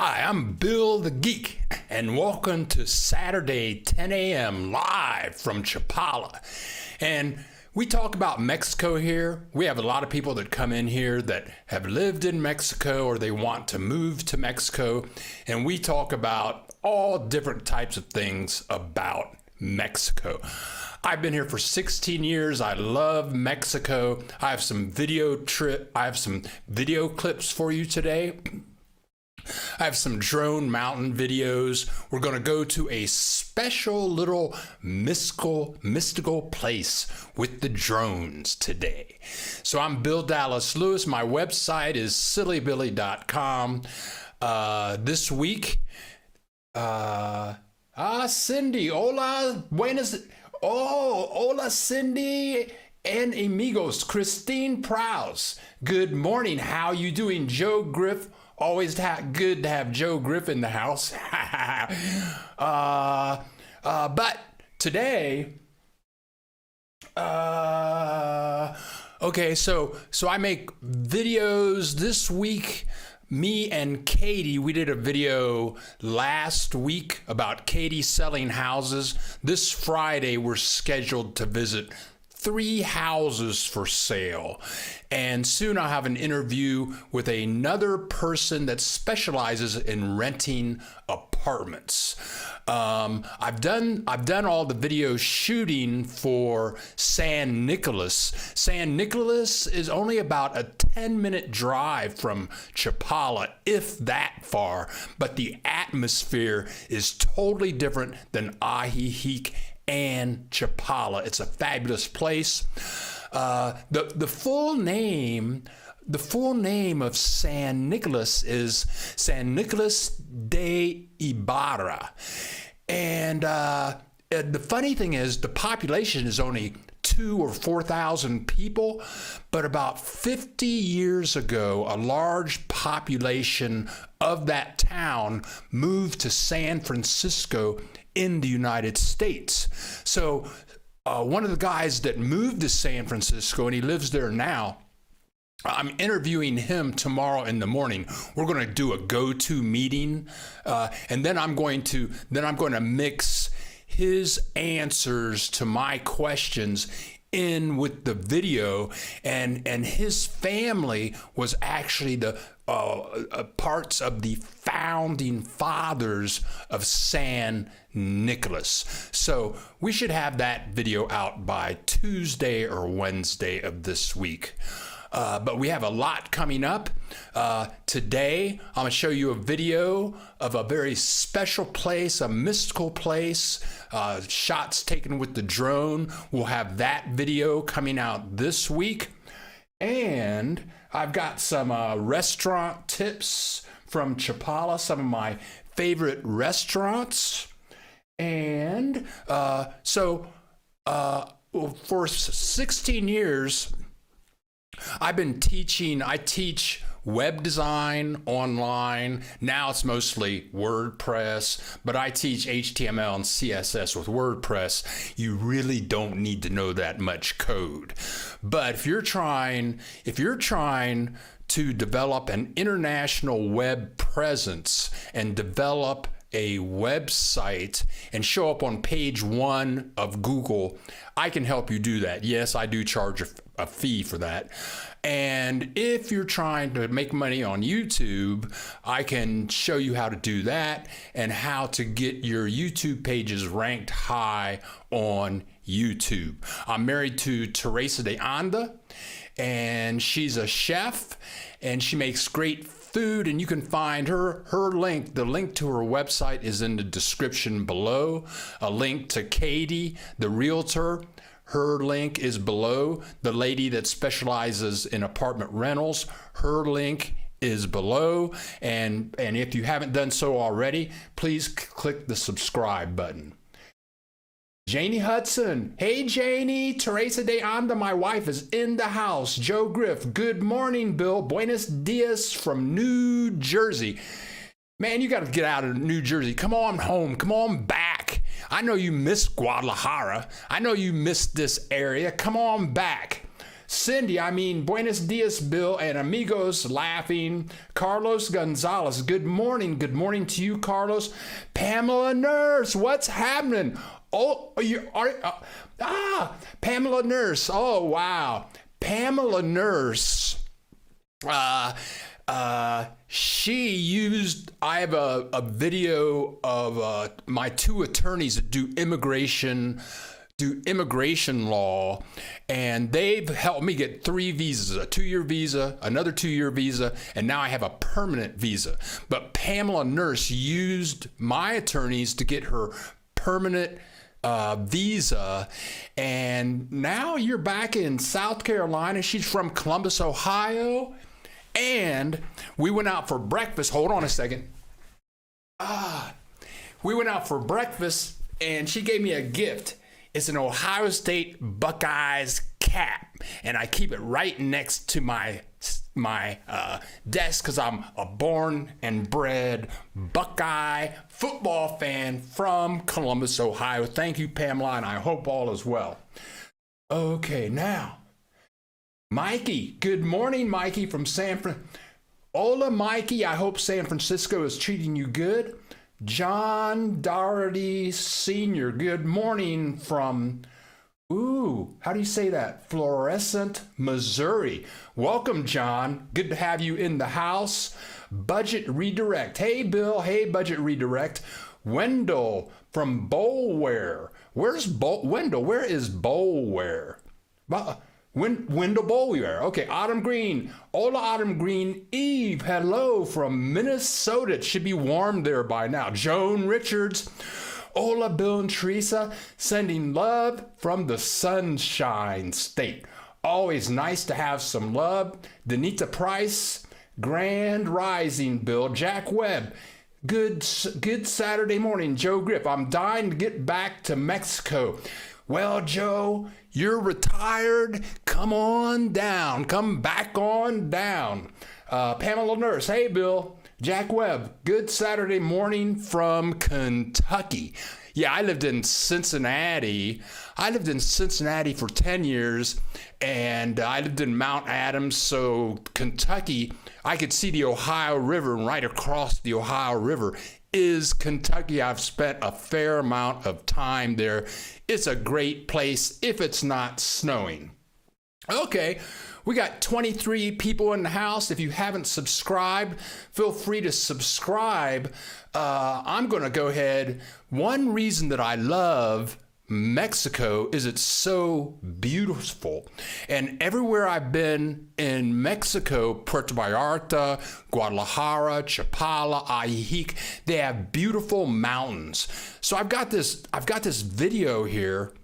Hi, I'm Bill the Geek, and welcome to Saturday 10 a.m. live from Chapala. And we talk about Mexico here. We have a lot of people that come in here that have lived in Mexico or they want to move to Mexico. And we talk about all different types of things about Mexico. I've been here for 16 years. I love Mexico. I have some video clips for you today. I have some drone mountain videos. We're going to go to a special little mystical place with the drones today. So I'm Bill Dallas Lewis. My website is sillybilly.com. This week, Cindy, hola, buenas, hola Cindy and amigos, Christine Prowse. Good morning, how you doing? Joe Griff. Always good to have Joe Griff in the house. But today, okay, so I make videos this week. Me and Katie, we did a video last week about Katie selling houses. This Friday, we're scheduled to visit 3 houses for sale. And soon I'll have an interview with another person that specializes in renting apartments. I've done all the video shooting for San Nicolas. San Nicolas is only about a 10-minute drive from Chapala, if that far, but the atmosphere is totally different than Ajijic and Chapala. It's a fabulous place. The full name of San Nicolas is San Nicolas de Ibarra. And the funny thing is the population is only 2,000 or 4,000 people, but about 50 years ago, a large population of that town moved to San Francisco in the United States. So one of the guys that moved to San Francisco, and he lives there now, I'm interviewing him tomorrow in the morning. We're going to do a go-to meeting, and then I'm going to mix his answers to my questions in with the video, and his family was actually the parts of the founding fathers of San Nicolas. So we should have that video out by Tuesday or Wednesday of this week. But we have a lot coming up. Today, I'm going to show you a video of a very special place, a mystical place, shots taken with the drone. We'll have that video coming out this week. And I've got some restaurant tips from Chapala, some of my favorite restaurants. And for 16 years, I've been teaching. I teach web design online. Now it's mostly WordPress, but I teach HTML and CSS with WordPress. You really don't need to know that much code. But if you're trying to develop an international web presence and develop a website and show up on page 1 of Google, I can help you do that. Yes, I do charge a fee for that. And if you're trying to make money on YouTube, I can show you how to do that and how to get your YouTube pages ranked high on YouTube. I'm married to Teresa de Anda, and she's a chef, and she makes great food, and you can find the link to her website is in the description below. A link to Katie, the realtor, her link is below. The lady that specializes in apartment rentals, her link is below. And if you haven't done so already, please click the subscribe button. Janie Hudson. Hey, Janie. Teresa de Anda, my wife, is in the house. Joe Griff. Good morning, Bill. Buenos dias from New Jersey. Man, you got to get out of New Jersey. Come on home. Come on back. I know you miss Guadalajara. I know you miss this area. Come on back. Cindy, I mean, buenos dias, Bill, and amigos laughing. Carlos Gonzalez, good morning. Good morning to you, Carlos. Pamela Nurse, what's happening? Oh, you are, Pamela Nurse. Oh, wow. Pamela Nurse. She used, I have a video of my two attorneys that do immigration law, and they've helped me get 3 visas, a 2-year visa, another 2-year visa, and now I have a permanent visa. But Pamela Nurse used my attorneys to get her permanent visa, and now you're back in South Carolina. She's from Columbus, Ohio, and we went out for breakfast. Hold on a second. We went out for breakfast, and she gave me a gift. It's an Ohio State Buckeyes cap, and I keep it right next to my desk because I'm a born and bred Buckeye football fan from Columbus, Ohio. Thank you, Pamela, and I hope all is well. Okay, now, Mikey. Good morning, Mikey from San Francisco. Hola, Mikey. I hope San Francisco is treating you good. John Doherty Sr., good morning from, how do you say that? Florissant, Missouri. Welcome, John. Good to have you in the house. Budget Redirect. Hey, Bill. Hey, Budget Redirect. Wendell from Boulware. Where's Wendell? Where is Boulware? Wendell Boulware. Okay, Autumn Green. Hola, Autumn Green. Eve, hello from Minnesota. It should be warm there by now. Joan Richards. Hola, Bill and Teresa. Sending love from the Sunshine State. Always nice to have some love. Danita Price. Grand Rising, Bill. Jack Webb. Good Saturday morning. Joe Griff. I'm dying to get back to Mexico. Well, Joe, you're retired. Come on down. Come back on down. Pamela Nurse. Hey, Bill. Jack Webb. Good Saturday morning from Kentucky. Yeah, I lived in Cincinnati. For 10 years, and I lived in Mount Adams, so Kentucky, I could see the Ohio River, and right across the Ohio River is Kentucky. I've spent a fair amount of time there. It's a great place if it's not snowing. Okay, we got 23 people in the house. If you haven't subscribed, feel free to subscribe. I'm going to go ahead. One reason that I love Mexico is it's so beautiful. And everywhere I've been in Mexico, Puerto Vallarta, Guadalajara, Chapala, Ajijic, they have beautiful mountains. So I've got this video here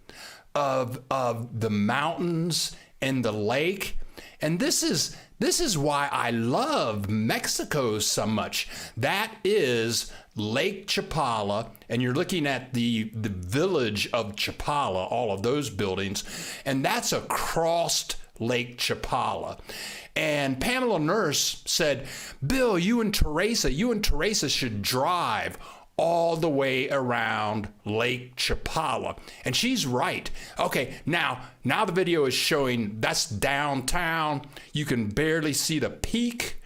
of the mountains and the lake. And this is why I love Mexico so much. That is Lake Chapala, and you're looking at the village of Chapala, all of those buildings, and that's across Lake Chapala. And Pamela Nurse said, Bill, you and Teresa should drive all the way around Lake Chapala. And she's right. Okay, now the video is showing that's downtown. You can barely see the peak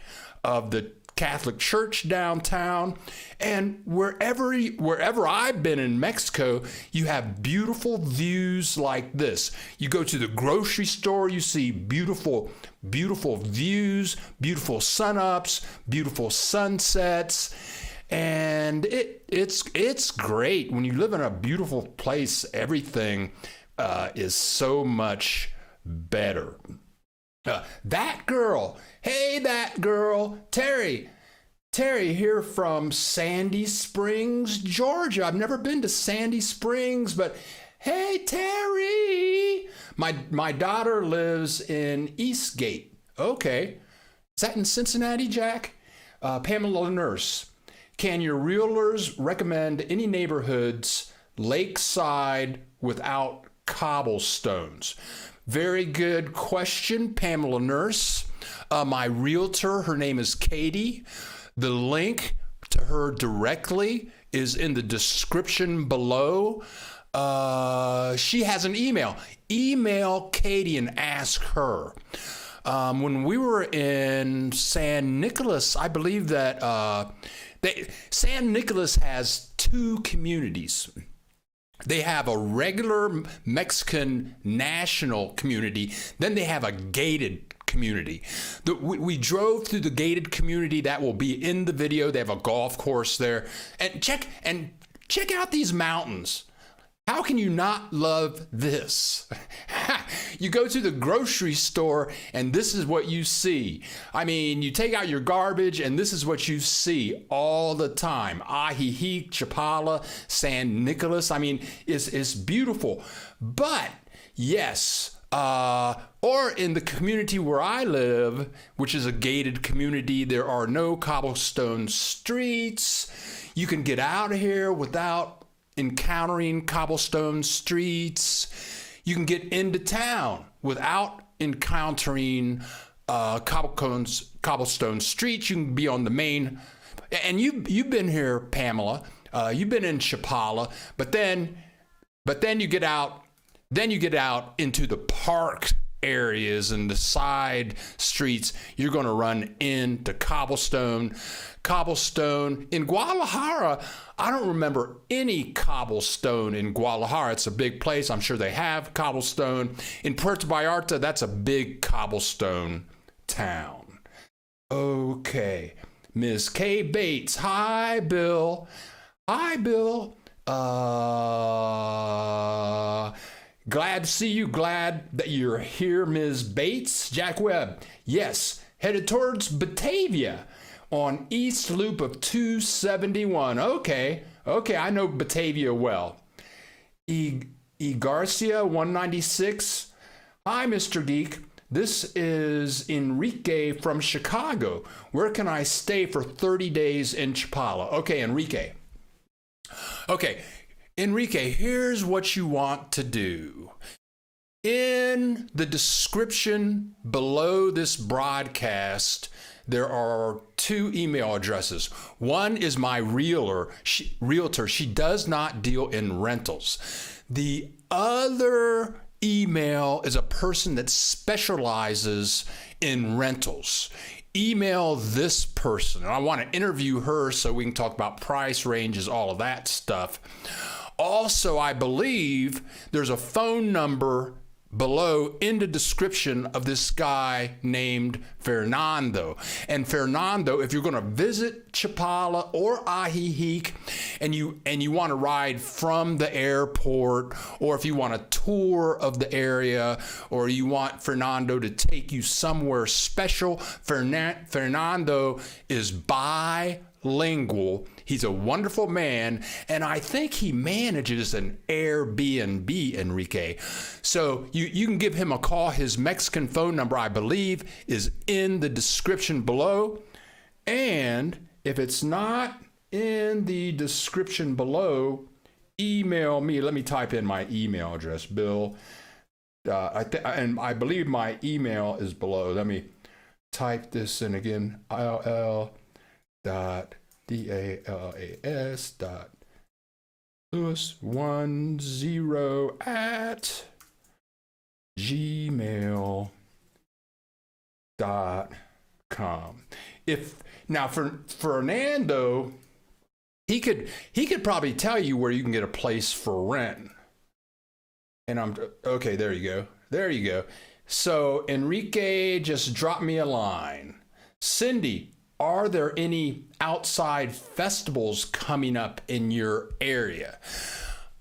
of the Catholic Church downtown. And wherever I've been in Mexico, you have beautiful views like this. You go to the grocery store, you see beautiful views, beautiful sunups, beautiful sunsets. And it's great. When you live in a beautiful place, everything is so much better. That girl, Terry here from Sandy Springs, Georgia. I've never been to Sandy Springs, but hey, Terry. My daughter lives in Eastgate. Okay. Is that in Cincinnati, Jack? Pamela Nurse. Can your realtors recommend any neighborhoods lakeside without cobblestones? Very good question, Pamela Nurse. My realtor, her name is Katie. The link to her directly is in the description below. she has an email. Email Katie and ask her. When we were in San Nicolas, I believe that San Nicolas has two communities. They have a regular Mexican national community, then they have a gated community. We drove through the gated community that will be in the video. They have a golf course there. And check out these mountains. How can you not love this? You go to the grocery store and this is what you see. I mean, you take out your garbage and this is what you see all the time. Ajijic, Chapala, San Nicolas. I mean, it's beautiful. But yes, or in the community where I live, which is a gated community, there are no cobblestone streets. You can get out of here without encountering cobblestone streets. You can get into town without encountering cobblestone streets. You can be on the main, and you've been here, Pamela. You've been in Chapala, but then you get out. Then you get out into the park areas and the side streets. You're going to run into cobblestone. In Guadalajara, I don't remember any cobblestone in Guadalajara. It's a big place. I'm sure they have cobblestone. In Puerto Vallarta, that's a big cobblestone town. Okay. Ms. K. Bates. Hi, Bill. Hi, Bill. Glad to see you. Glad that you're here, Ms. Bates. Jack Webb. Yes. Headed towards Batavia on East Loop of 271. Okay, I know Batavia well. E. Garcia, 196. Hi, Mr. Geek. This is Enrique from Chicago. Where can I stay for 30 days in Chapala? Okay, Enrique. Enrique, here's what you want to do. In the description below this broadcast, there are two email addresses. One is my realtor. She does not deal in rentals. The other email is a person that specializes in rentals. Email this person. And I want to interview her so we can talk about price ranges, all of that stuff. Also, I believe there's a phone number below in the description of this guy named Fernando. And Fernando, if you're going to visit Chapala or Ajijic and you want to ride from the airport, or if you want a tour of the area, or you want Fernando to take you somewhere special, Fernando is bilingual. He's a wonderful man, and I think he manages an Airbnb, Enrique. So you can give him a call. His Mexican phone number, I believe, is in the description below. And if it's not in the description below, email me. Let me type in my email address, Bill. And I believe my email is below. Let me type this in again. ILL.Lewis10@gmail.com. If now for Fernando, he could probably tell you where you can get a place for rent. And I'm okay, there you go. So Enrique, just drop me a line. Cindy, are there any outside festivals coming up in your area?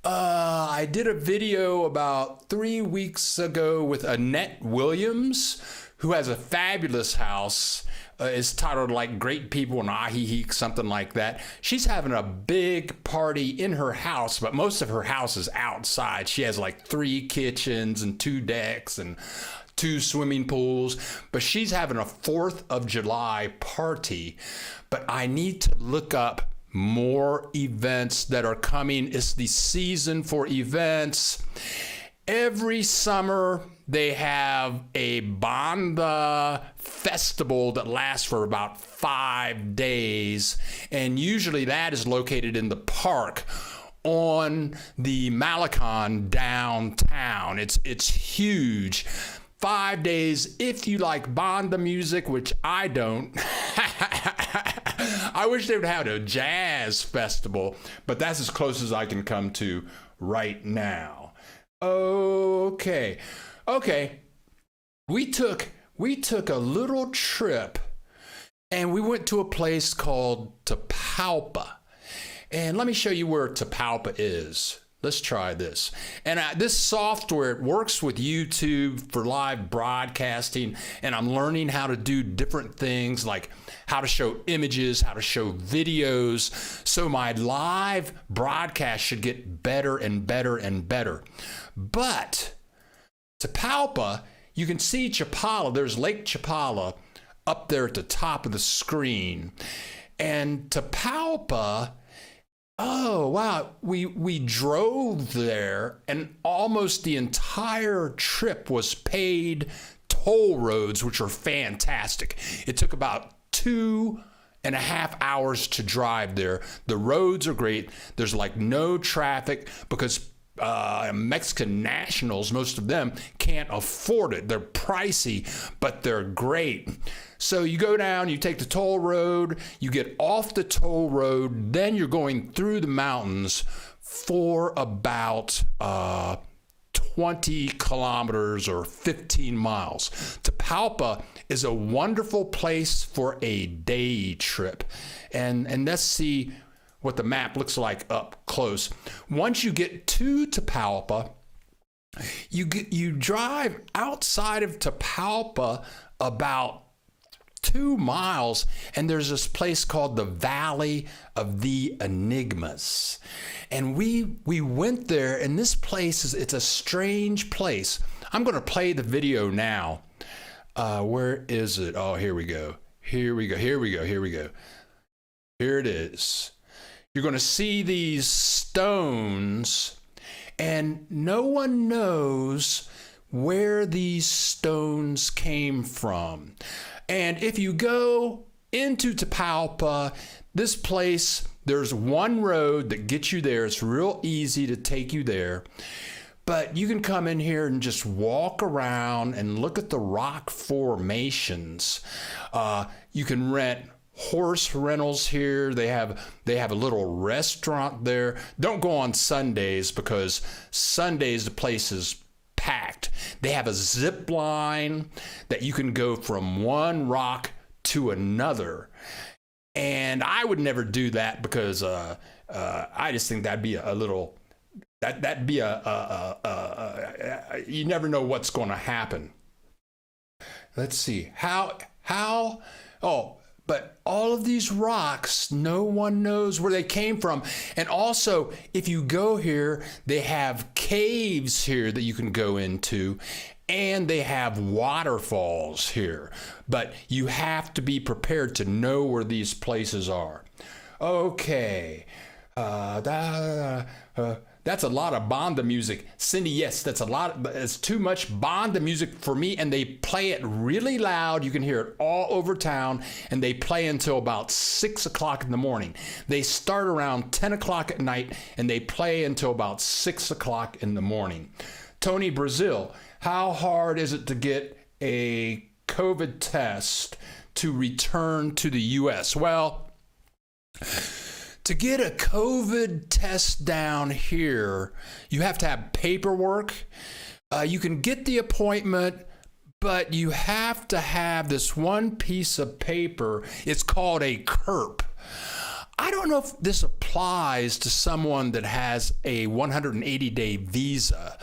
I did a video about 3 weeks ago with Annette Williams, who has a fabulous house. It's titled like Great People in Ajijic, something like that. She's having a big party in her house, but most of her house is outside. She has like 3 kitchens and 2 decks and 2 swimming pools, but she's having a 4th of July party. But I need to look up more events that are coming. It's the season for events. Every summer, they have a banda festival that lasts for about 5 days, and usually that is located in the park. on the Malecon downtown. It's huge. 5 days if you like banda music, which I don't. I wish they would have a jazz festival, but that's as close as I can come to right now. Okay. We took a little trip and we went to a place called Tapalpa. And let me show you where Tapalpa is. Let's try this. And this software, it works with YouTube for live broadcasting, and I'm learning how to do different things like how to show images, how to show videos. So my live broadcast should get better and better and better. But Tapalpa, you can see Chapala. There's Lake Chapala up there at the top of the screen. And Tapalpa, oh, wow. We drove there, and almost the entire trip was paid toll roads, which are fantastic. It took about 2.5 hours to drive there. The roads are great. There's like no traffic because Mexican nationals, most of them can't afford it. They're pricey, but they're great. So you go down, you take the toll road, you get off the toll road, then you're going through the mountains for about 20 kilometers or 15 miles. Tapalpa is a wonderful place for a day trip. And let's see what the map looks like up close. Once you get to Tapalpa, you drive outside of Tapalpa about 2 miles, and there's this place called the Valley of the Enigmas. And we went there, and this place it's a strange place. I'm going to play the video now. Where is it? Oh, here we go. Here it is. You're going to see these stones, and no one knows where these stones came from. And if you go into Tapalpa, this place, there's one road that gets you there. It's real easy to take you there. But you can come in here and just walk around and look at the rock formations. You can rent horse rentals here. They have a little restaurant there. Don't go on Sundays because Sundays the place is packed. They have a zip line that you can go from one rock to another. And I would never do that because I just think that'd be a little, that'd be you never know what's going to happen. Let's see. But all of these rocks, no one knows where they came from. And also, if you go here, they have caves here that you can go into, and they have waterfalls here. But you have to be prepared to know where these places are. Okay. That's a lot of banda music. Cindy, yes, that's a lot. It's too much banda music for me, and they play it really loud. You can hear it all over town, and they play until about 6 o'clock in the morning. They start around 10 o'clock at night, and they play until about 6 o'clock in the morning. Tony Brazil, how hard is it to get a COVID test to return to the U.S.? Well, to get a COVID test down here, you have to have paperwork. You can get the appointment, but you have to have this one piece of paper. It's called a CERP. I don't know if this applies to someone that has a 180-day visa,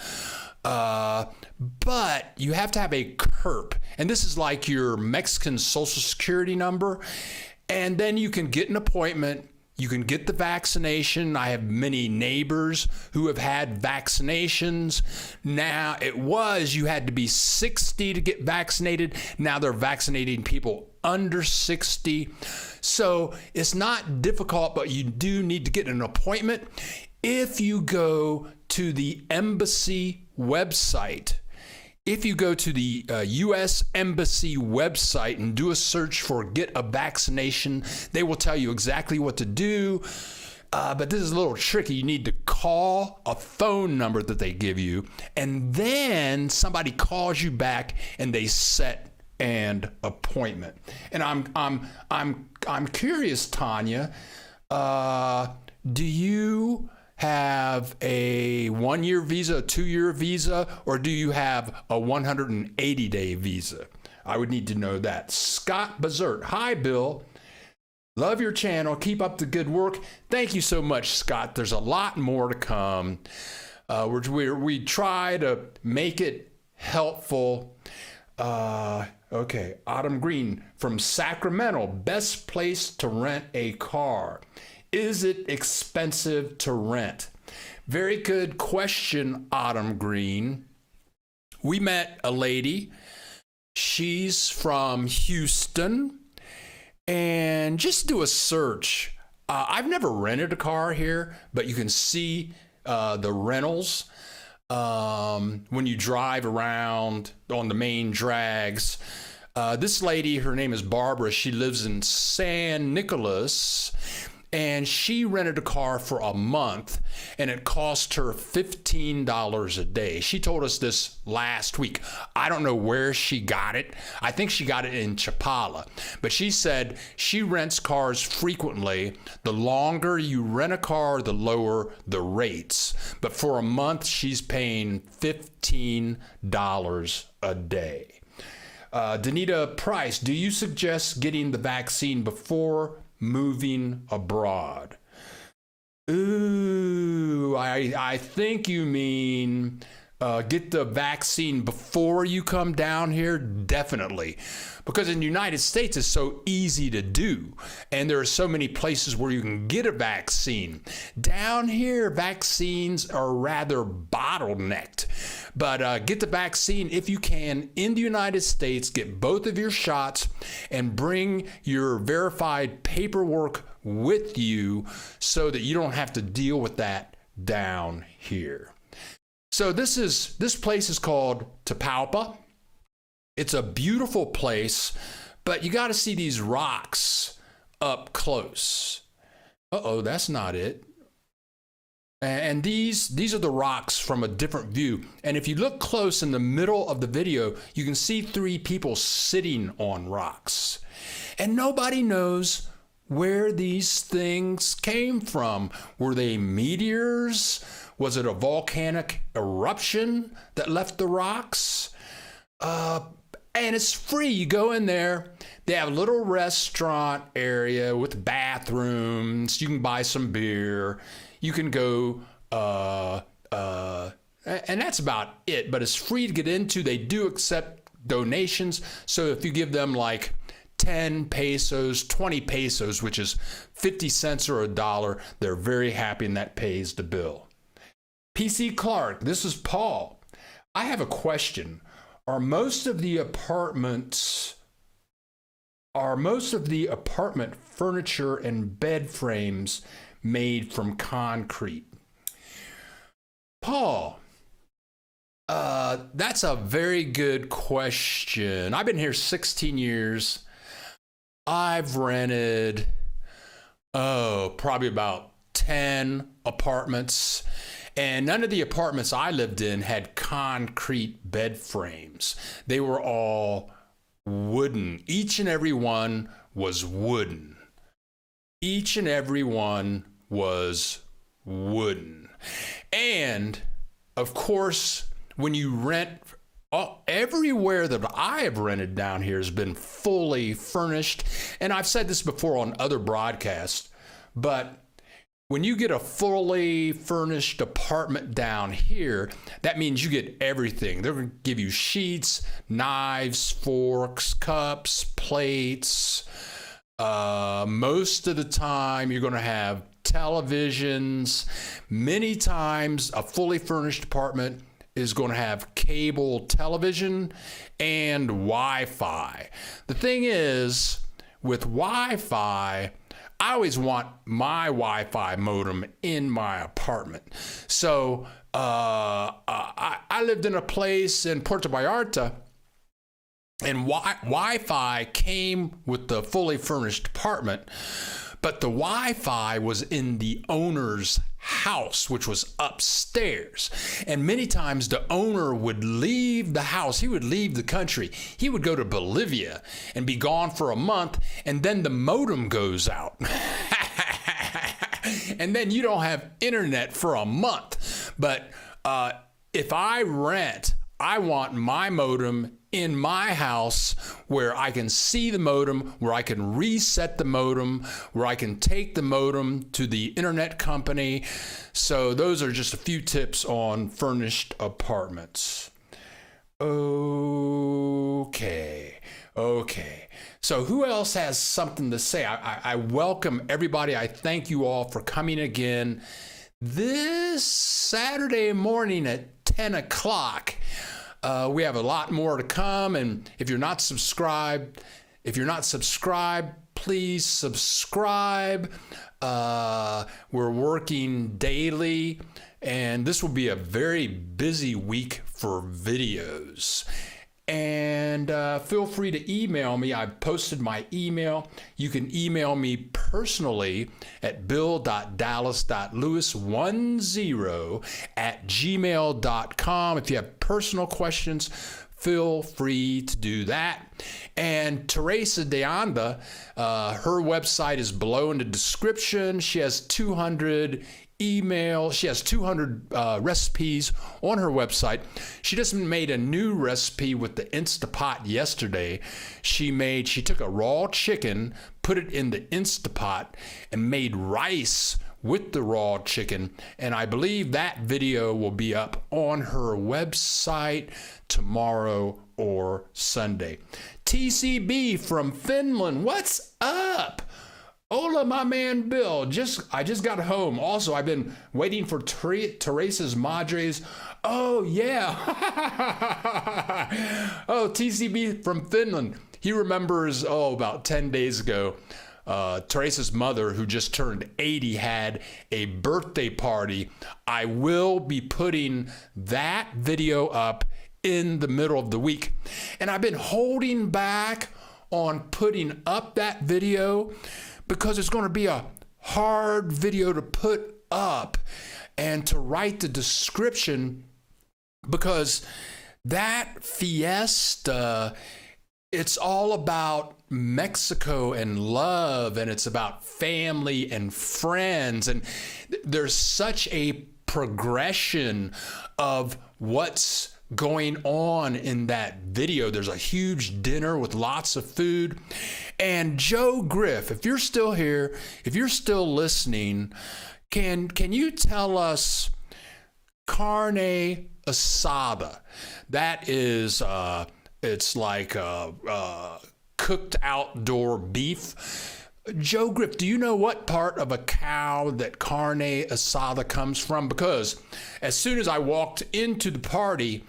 but you have to have a CERP. And this is like your Mexican Social Security number. And then you can get an appointment. You can get the vaccination. I have many neighbors who have had vaccinations. Now, you had to be 60 to get vaccinated. Now they're vaccinating people under 60. So it's not difficult, but you do need to get an appointment. If you go to the embassy website, if you go to the U.S. Embassy website and do a search for get a vaccination, they will tell you exactly what to do. But this is a little tricky. You need to call a phone number that they give you, and then somebody calls you back and they set an appointment. And I'm curious, Tanya, do you have a 1-year visa, a 2-year visa, or do you have a 180-day visa? I would need to know that. Scott Bazert. Hi, Bill. Love your channel. Keep up the good work. Thank you so much, Scott. There's a lot more to come. We try to make it helpful. Okay. Autumn Green from Sacramento. Best place to rent a car. Is it expensive to rent? Very good question, Autumn Green. We met a lady. She's from Houston. And just do a search. I've never rented a car here, but you can see the rentals when you drive around on the main drags. This lady, her name is Barbara. She lives in San Nicolas. And she rented a car for a month, and it cost her $15 a day. She told us this last week. I don't know where she got it. I think she got it in Chapala. But she said she rents cars frequently. The longer you rent a car, the lower the rates. But for a month, she's paying $15 a day. Danita Price, do you suggest getting the vaccine before moving abroad? Ooh, I think you mean get the vaccine before you come down here? Definitely. Because in the United States, it's so easy to do. And there are so many places where you can get a vaccine. Down here, vaccines are rather bottlenecked. But get the vaccine if you can in the United States, get both of your shots, and bring your verified paperwork with you so that you don't have to deal with that down here. So this place is called Tapalpa. It's a beautiful place, but you got to see these rocks up close. Uh-oh, that's not it. And these are the rocks from a different view. And if you look close in the middle of the video, you can see 3 people sitting on rocks. And nobody knows where these things came from. Were they meteors? Was it a volcanic eruption that left the rocks? And it's free. You go in there. They have a little restaurant area with bathrooms. You can buy some beer. You can go, and that's about it. But it's free to get into. They do accept donations. So if you give them like 10 pesos, 20 pesos, which is 50 cents or $1, they're very happy, and that pays the bill. PC Clark, this is Paul. I have a question. Are most of the apartment furniture and bed frames made from concrete? Paul, that's a very good question. I've been here 16 years. I've rented, probably about 10 apartments. And none of the apartments I lived in had concrete bed frames. They were all wooden. Each and every one was wooden. Each and every one was wooden. And, of course, when you rent, everywhere that I have rented down here has been fully furnished. And I've said this before on other broadcasts, but when you get a fully furnished apartment down here, that means you get everything. They're going to give you sheets, knives, forks, cups, plates. Most of the time, you're going to have televisions. Many times, a fully furnished apartment is going to have cable television and Wi-Fi. The thing is, with Wi-Fi, I always want my Wi-Fi modem in my apartment. So I lived in a place in Puerto Vallarta, and Wi-Fi came with the fully furnished apartment. but the Wi-Fi was in the owner's house, which was upstairs. And many times the owner would leave the house. He would leave the country. He would go to Bolivia and be gone for a month, and then the modem goes out. And then you don't have internet for a month. But if I rent, I want my modem in my house where I can see the modem, where I can reset the modem, where I can take the modem to the internet company. So those are just a few tips on furnished apartments. Okay. So who else has something to say? I welcome everybody. I thank you all for coming again this Saturday morning at 10 o'clock. We have a lot more to come, and if you're not subscribed, please subscribe. We're working daily, and this will be a very busy week for videos. And feel free to email me. I've posted my email. You can email me personally at bill.dallas.lewis10@gmail.com. If you have personal questions, feel free to do that. And Teresa de Anda, her website is below in the description. She has 200 recipes on her website. She just made a new recipe with the Instapot yesterday. She took a raw chicken, put it in the Instapot, and made rice with the raw chicken. And I believe that video will be up on her website tomorrow or Sunday. TCB from Finland, what's up? Hola, my man Bill. I just got home. Also, I've been waiting for Teresa's Madres. Oh, yeah. Oh, TCB from Finland. He remembers, about 10 days ago, Teresa's mother, who just turned 80, had a birthday party. I will be putting that video up in the middle of the week. And I've been holding back on putting up that video because it's going to be a hard video to put up and to write the description, because that fiesta, it's all about Mexico and love, and it's about family and friends, and there's such a progression of what's going on in that video. There's a huge dinner with lots of food. And Joe Griff, if you're still here, if you're still listening, can you tell us carne asada? That is, it's like cooked outdoor beef. Joe Griff, do you know what part of a cow that carne asada comes from? Because as soon as I walked into the party,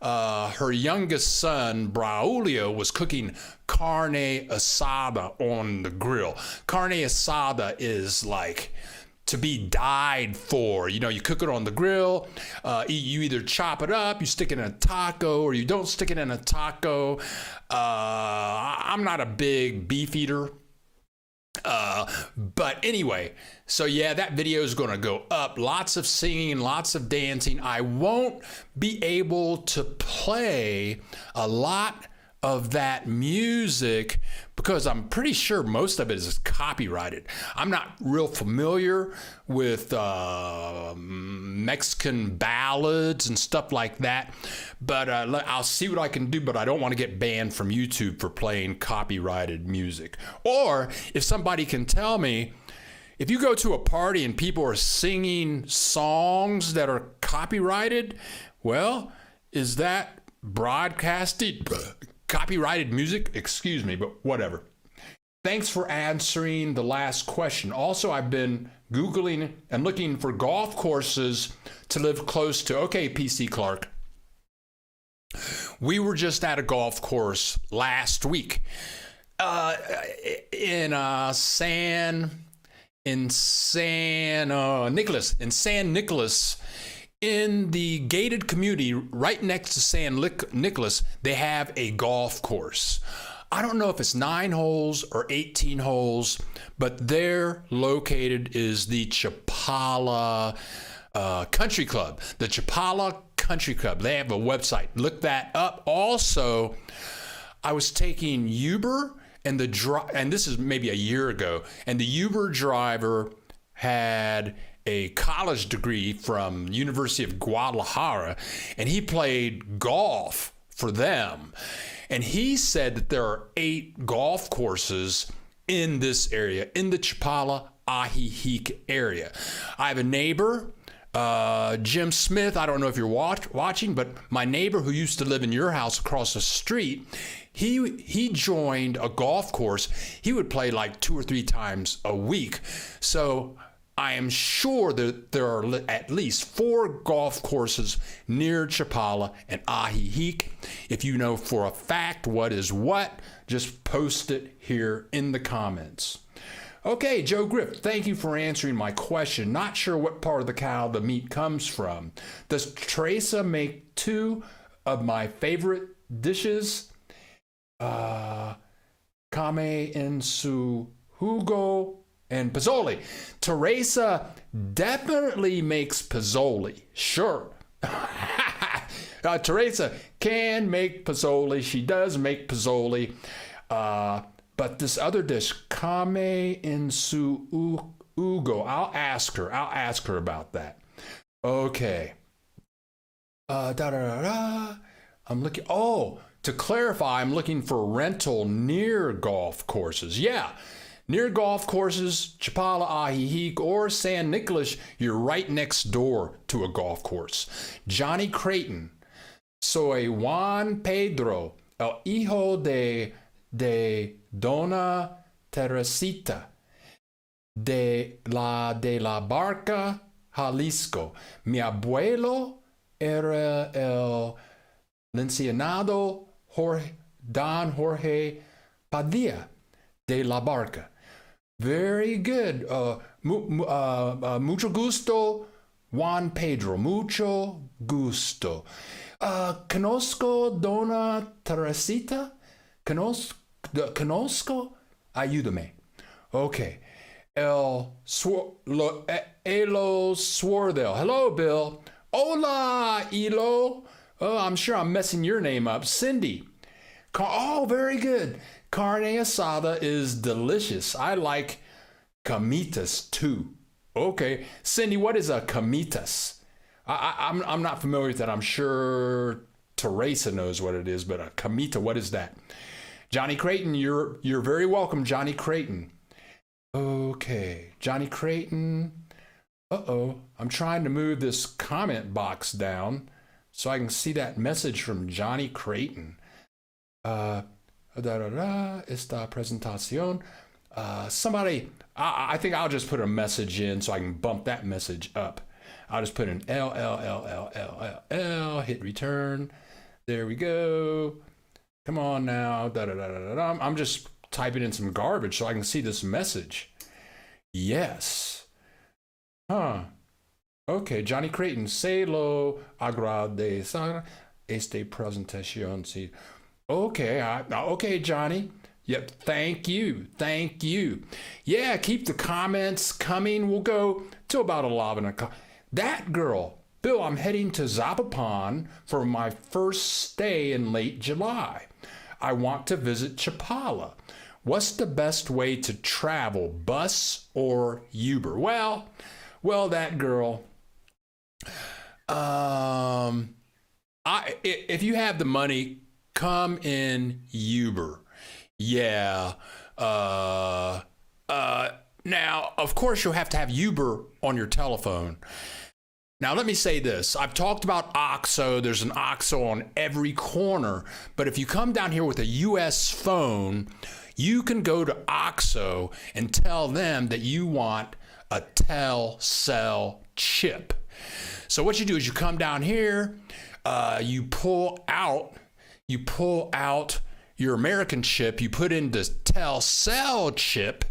her youngest son, Braulio, was cooking carne asada on the grill. Carne asada is like to be died for. You know, you cook it on the grill. You either chop it up, you stick it in a taco, or you don't stick it in a taco. I'm not a big beef eater. But anyway, so yeah, that video is going to go up. Lots of singing, lots of dancing. I won't be able to play a lot of that music because I'm pretty sure most of it is copyrighted. I'm not real familiar with Mexican ballads and stuff like that, but I'll see what I can do, but I don't want to get banned from YouTube for playing copyrighted music. Or if somebody can tell me, if you go to a party and people are singing songs that are copyrighted, well, is that broadcasted copyrighted music? Excuse me, but whatever. Thanks for answering the last question. Also, I've been Googling and looking for golf courses to live close to. Okay, PC Clark. We were just at a golf course last week in San Nicolas. In the gated community right next to San Nicolas, they have a golf course. I don't know if it's 9 holes or 18 holes, but they're located is the Chapala Country Club. The Chapala Country Club. They have a website. Look that up. Also, I was taking Uber, and and this is maybe a year ago, and the Uber driver had a college degree from University of Guadalajara, and he played golf for them. And he said that there are 8 golf courses in this area, in the Chapala Ajijic area. I have a neighbor, Jim Smith. I don't know if you're watching, but my neighbor who used to live in your house across the street, he joined a golf course. He would play like 2 or 3 times a week. So I am sure that there are at least 4 golf courses near Chapala and Ajijic. If you know for a fact what is what, just post it here in the comments. Okay, Joe Griff, thank you for answering my question. Not sure what part of the cow the meat comes from. Does Teresa make 2 of my favorite dishes? Kame en su jugo and Pozzoli. Teresa definitely makes Pozzoli. Sure. Teresa can make Pozzoli. She does make Pozzoli. But this other dish, Kame en su jugo, I'll ask her about that. Okay. I'm looking. Oh, to clarify, I'm looking for rental near golf courses. Yeah. Near golf courses, Chapala, Ajijic, or San Nicolas, you're right next door to a golf course. Johnny Creighton. Soy Juan Pedro, el hijo de Dona Teresita, de la Barca, Jalisco. Mi abuelo era el licenciado Don Jorge Padilla de la Barca. Very good. Mucho gusto, Juan Pedro. Mucho gusto. Conozco Dona Teresita. Conozco. Ayúdame. Okay. Elo Suardel. Hello, Bill. Hola, Elo. Oh, I'm sure I'm messing your name up. Cindy. Oh, very good. Carne asada is delicious. I like camitas too. Okay. Cindy, what is a camitas? I'm not familiar with that. I'm sure Teresa knows what it is, but a camita, what is that? Johnny Creighton, you're very welcome, Johnny Creighton. Okay. Johnny Creighton. Uh-oh. I'm trying to move this comment box down so I can see that message from Johnny Creighton. Esta presentación. Somebody, I think I'll just put a message in so I can bump that message up. I'll just put an L, hit return. There we go. Come on now. I'm just typing in some garbage so I can see this message. Yes. Huh. Okay, Johnny Creighton. Se lo agradezco esta presentación. Sí. Okay, okay, Johnny. Yep, thank you. Yeah, keep the comments coming. We'll go till about 11 o'clock. That girl, Bill, I'm heading to Zapopan for my first stay in late July. I want to visit Chapala. What's the best way to travel, bus or Uber? Well, that girl, if you have the money, come in Uber. Yeah. Now, of course, you'll have to have Uber on your telephone. Now, let me say this. I've talked about OXXO. There's an OXXO on every corner. But if you come down here with a U.S. phone, you can go to OXXO and tell them that you want a Telcel chip. So what you do is you come down here, you pull out your American chip, you put in the Telcel chip,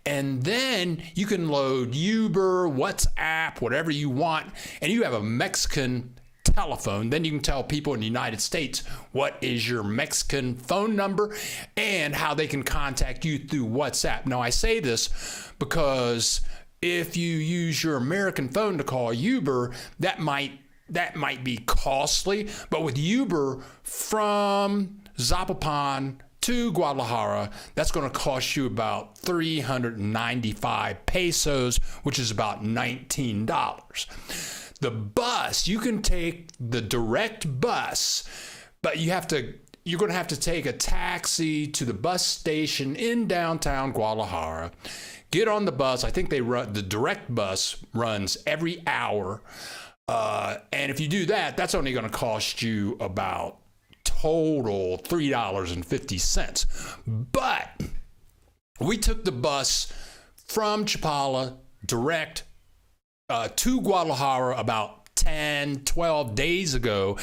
and then you can load Uber, WhatsApp, whatever you want, and you have a Mexican telephone. Then you can tell people in the United States what is your Mexican phone number and how they can contact you through WhatsApp. Now, I say this because if you use your American phone to call Uber, that might be costly. But with Uber from Zapopan to Guadalajara, that's going to cost you about 395 pesos, which is about $19. The bus, you can take the direct bus, but you're going to have to take a taxi to the bus station in downtown Guadalajara. Get on the bus. I think the direct bus runs every hour. And if you do that, that's only going to cost you about total $3.50. But we took the bus from Chapala direct to Guadalajara about 10, 12 days ago,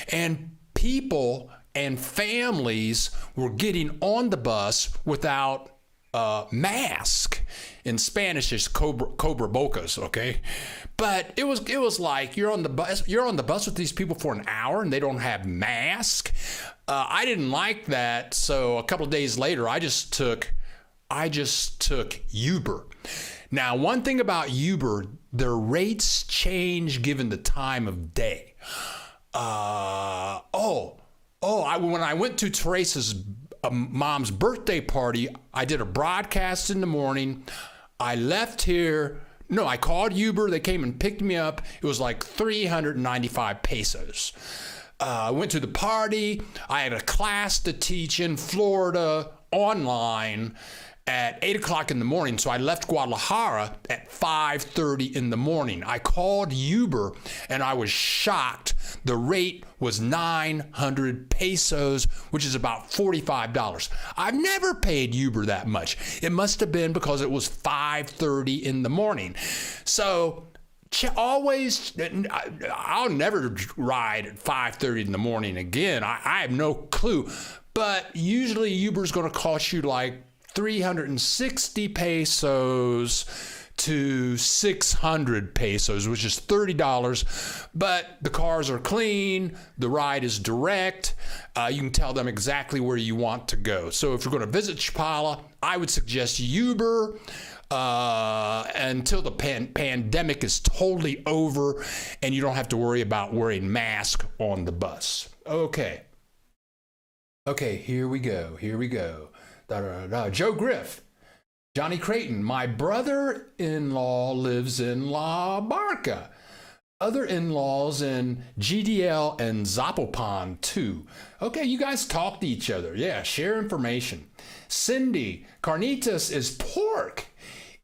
and people and families were getting on the bus without mask. In Spanish, it's cubrebocas, okay? But it was like you're on the bus with these people for an hour and they don't have mask. I didn't like that, so a couple of days later, I just took Uber. Now, one thing about Uber, their rates change given the time of day. When I went to Teresa's mom's birthday party, I did a broadcast in the morning. I left here. No, I called Uber. They came and picked me up. It was like 395 pesos. I went to the party. I had a class to teach in Florida online at 8 o'clock in the morning. So I left Guadalajara at 5:30 in the morning. I called Uber and I was shocked. The rate was 900 pesos, which is about $45. I've never paid Uber that much. It must have been because it was 5:30 in the morning. So I'll never ride at 5:30 in the morning again. I have no clue. But usually Uber's going to cost you like 360 pesos to 600 pesos, which is $30. But the cars are clean. The ride is direct. You can tell them exactly where you want to go. So if you're going to visit Chapala, I would suggest Uber until the pandemic is totally over and you don't have to worry about wearing masks on the bus. Okay, here we go. Joe Griff. Johnny Creighton, my brother-in-law lives in La Barca. Other in-laws in GDL and Zapopan too. Okay, you guys talk to each other. Yeah, share information. Cindy, carnitas is pork.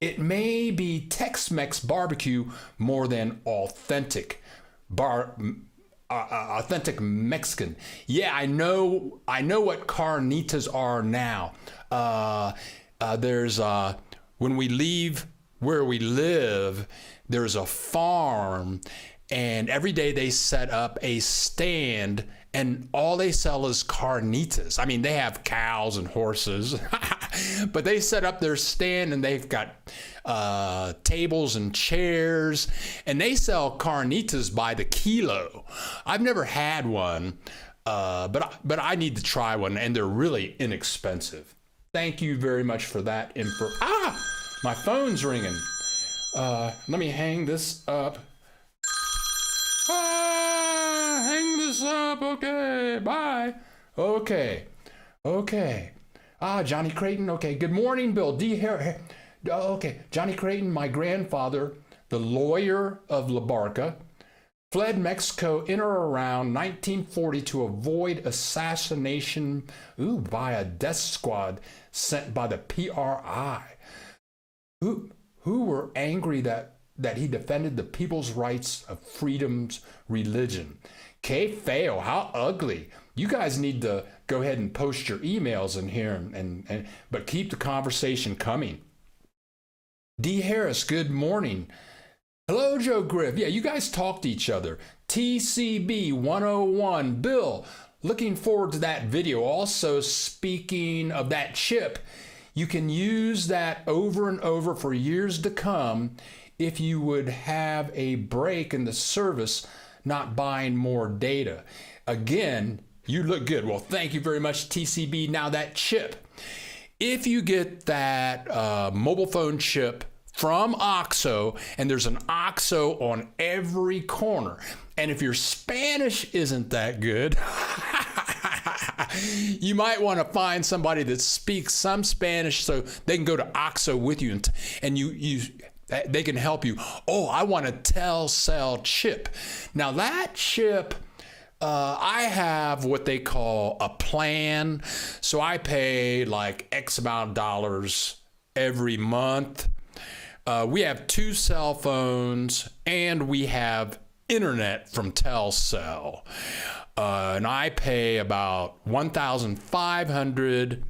It may be Tex-Mex barbecue more than authentic Mexican. Yeah, I know what carnitas are now. There's when we leave where we live, there's a farm, and every day they set up a stand, and all they sell is carnitas. I mean, they have cows and horses, but they set up their stand, and they've got tables and chairs, and they sell carnitas by the kilo. I've never had one, but I need to try one, and they're really inexpensive. Thank you very much for that info. My phone's ringing. Let me hang this up. Hang this up. Okay, bye. Okay. Johnny Creighton. Okay, good morning, Bill. Okay, Johnny Creighton, my grandfather, the lawyer of La Barca, fled Mexico in or around 1940 to avoid assassination by a death squad sent by the PRI, who were angry that he defended the people's rights of freedom's religion. Que feo, how ugly. You guys need to go ahead and post your emails in here, but keep the conversation coming. D. Harris, good morning. Hello, Joe Griff. Yeah, you guys talk to each other. TCB 101. Bill, looking forward to that video. Also, speaking of that chip, you can use that over and over for years to come if you would have a break in the service not buying more data. Again, you look good. Well, thank you very much, TCB. Now that chip, if you get that mobile phone chip from OXXO, and there's an OXXO on every corner, and if your Spanish isn't that good, you might want to find somebody that speaks some Spanish so they can go to OXXO with you, and they can help you. Oh, I want a Telcel chip. Now that chip, I have what they call a plan. So I pay like X amount of dollars every month. We have 2 cell phones and we have internet from Telcel. And I pay about 1,500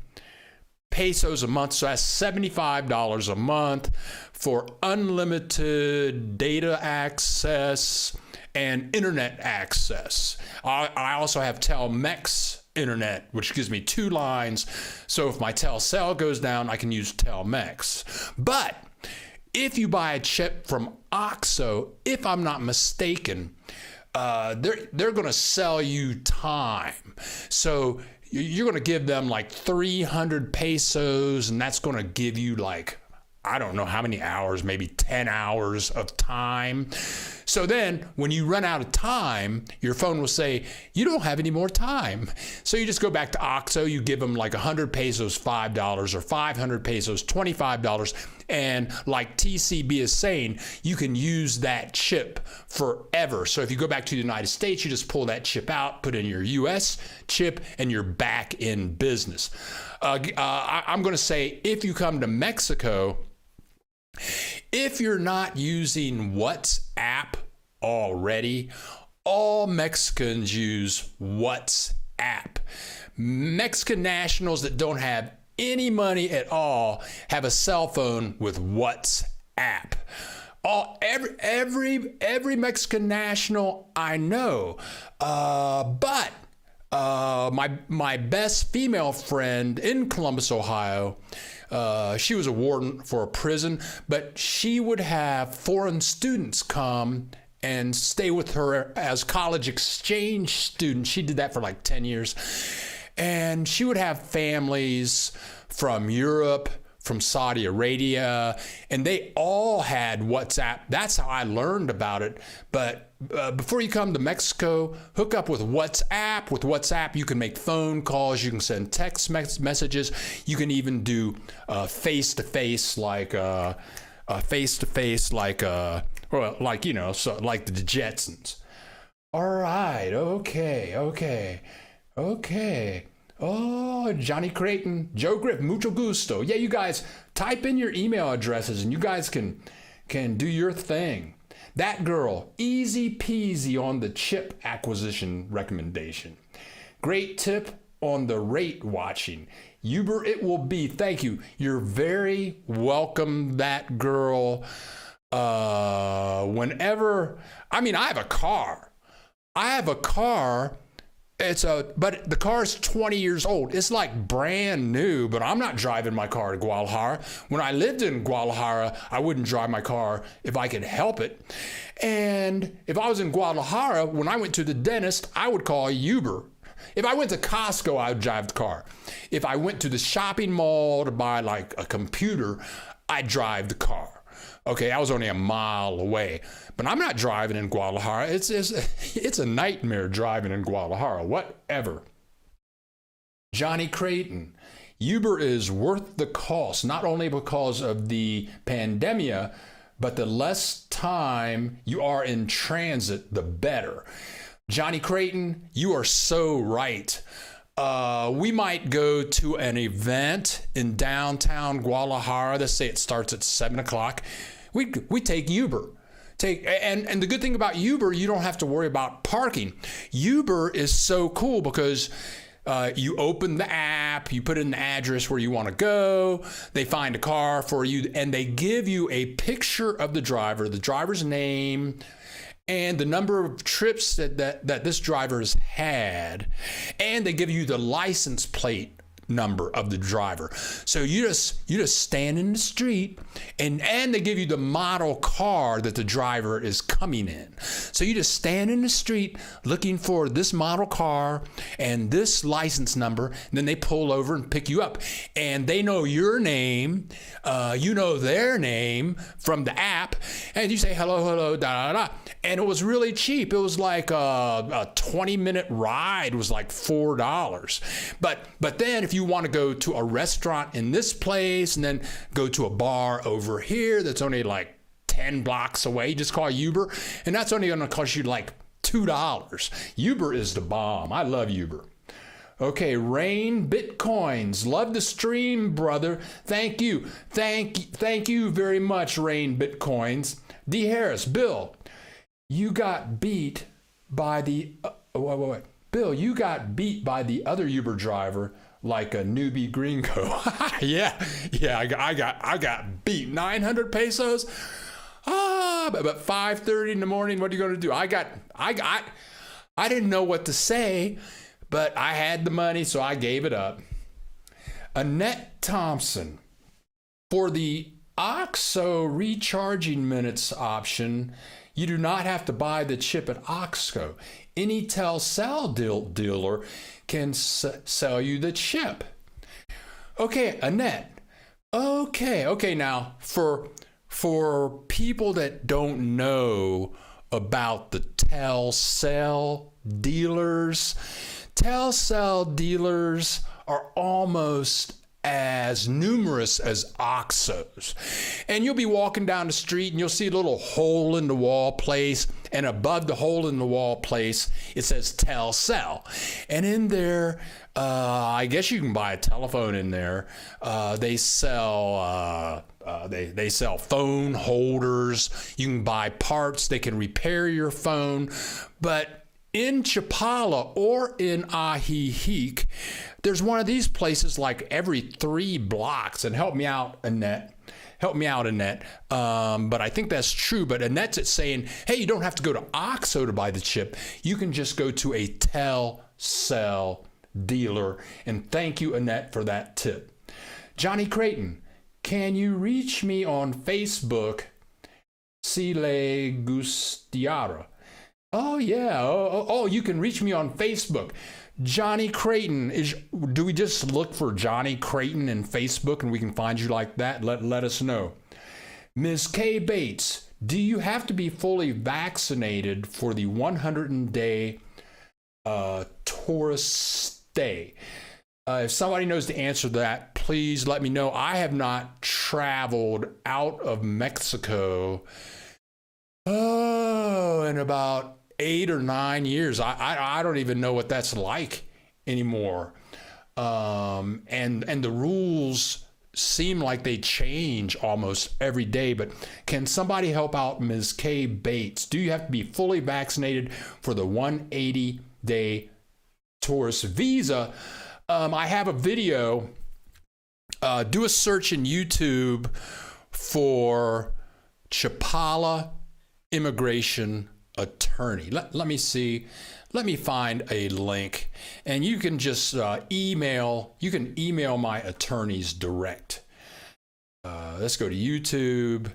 pesos a month. So that's $75 a month for unlimited data access and internet access. I also have Telmex internet, which gives me 2 lines. So if my Telcel goes down, I can use Telmex. But if you buy a chip from OXXO, if I'm not mistaken, they're going to sell you time. So you're going to give them like 300 pesos, and that's going to give you like, I don't know how many hours, maybe 10 hours of time. So then when you run out of time, your phone will say, you don't have any more time. So you just go back to OXXO, you give them like 100 pesos, $5, or 500 pesos, $25. And like TCB is saying, you can use that chip forever. So if you go back to the United States, you just pull that chip out, put in your US chip, and you're back in business. I'm going to say, if you come to Mexico, if you're not using WhatsApp already, all Mexicans use WhatsApp. Mexican nationals that don't have any money at all have a cell phone with WhatsApp. Every Mexican national I know, but my best female friend in Columbus, Ohio, she was a warden for a prison, but she would have foreign students come and stay with her as college exchange students. She did that for like 10 years. And she would have families from Europe, from Saudi Arabia, and they all had WhatsApp. That's how I learned about it. But before you come to Mexico, hook up with WhatsApp. With WhatsApp, you can make phone calls, you can send text messages, you can even do face-to-face, like the Jetsons. All right, okay. Oh, Johnny Creighton, Joe Griff, mucho gusto. Yeah, you guys type in your email addresses and you guys can do your thing. That girl, easy peasy on the chip acquisition recommendation. Great tip on the rate watching. Uber it will be. Thank you. You're very welcome, that girl. Whenever, I have a car. But the car's 20 years old. It's like brand new, but I'm not driving my car to Guadalajara. When I lived in Guadalajara, I wouldn't drive my car if I could help it. And if I was in Guadalajara, when I went to the dentist, I would call Uber. If I went to Costco, I would drive the car. If I went to the shopping mall to buy like a computer, I'd drive the car. Okay, I was only a mile away, but I'm not driving in Guadalajara. It's a nightmare driving in Guadalajara, whatever. Johnny Creighton, Uber is worth the cost, not only because of the pandemia, but the less time you are in transit, the better. Johnny Creighton, you are so right. We might go to an event in downtown Guadalajara. Let's say it starts at 7 o'clock. We take Uber. And the good thing about Uber, you don't have to worry about parking. Uber is so cool because you open the app, you put in the address where you want to go, they find a car for you, and they give you a picture of the driver's name, and the number of trips that this driver has had, and they give you the license plate number of the driver. So you just stand in the street, and they give you the model car that the driver is coming in. So you just stand in the street looking for this model car and this license number, and then they pull over and pick you up. And they know your name, you know their name from the app, and you say hello, hello, da da da. And it was really cheap. It was like a 20-minute ride was like $4. But then if you want to go to a restaurant in this place and then go to a bar over here that's only like 10 blocks away, just call Uber, and that's only going to cost you like $2. Uber is the bomb. I love Uber. Okay, Rain Bitcoins. Love the stream, brother. Thank you. Thank you very much, Rain Bitcoins. D. Harris, Bill, you got beat by the Bill, you got beat by the other Uber driver like a newbie gringo. yeah, I got beat. 900 pesos. But 5:30 in the morning. What are you going to do? I didn't know what to say, but I had the money, so I gave it up. Annette Thompson, for the OXXO recharging minutes option, you do not have to buy the chip at OXXO. Any Telcel dealer can sell you the chip. Okay, Annette. Okay. Now, for people that don't know about the Telcel dealers are almost as numerous as OXXOs. And you'll be walking down the street and you'll see a little hole in the wall place, and above the hole in the wall place, it says Telcel. And in there, I guess you can buy a telephone in there. They sell they sell phone holders. You can buy parts. They can repair your phone. But in Chapala or in Ajijic, there's one of these places like every 3 blocks. And help me out, Annette. But I think that's true. But Annette's saying, hey, you don't have to go to OXXO to buy the chip. You can just go to a Telcel dealer. And thank you, Annette, for that tip. Johnny Creighton, can you reach me on Facebook? Si le gustiara. Oh, yeah. Oh, you can reach me on Facebook. Johnny Creighton. Do we just look for Johnny Creighton in Facebook and we can find you like that? Let us know. Ms. K. Bates, do you have to be fully vaccinated for the 100-day tourist stay? If somebody knows the answer to that, please let me know. I have not traveled out of Mexico in about 8 or 9 years. I don't even know what that's like anymore. And the rules seem like they change almost every day. But can somebody help out Ms. K. Bates? Do you have to be fully vaccinated for the 180-day tourist visa? I have a video. Do a search in YouTube for Chapala immigration attorney. Let me see. Let me find a link, and you can just email. You can email my attorneys direct. Let's go to YouTube,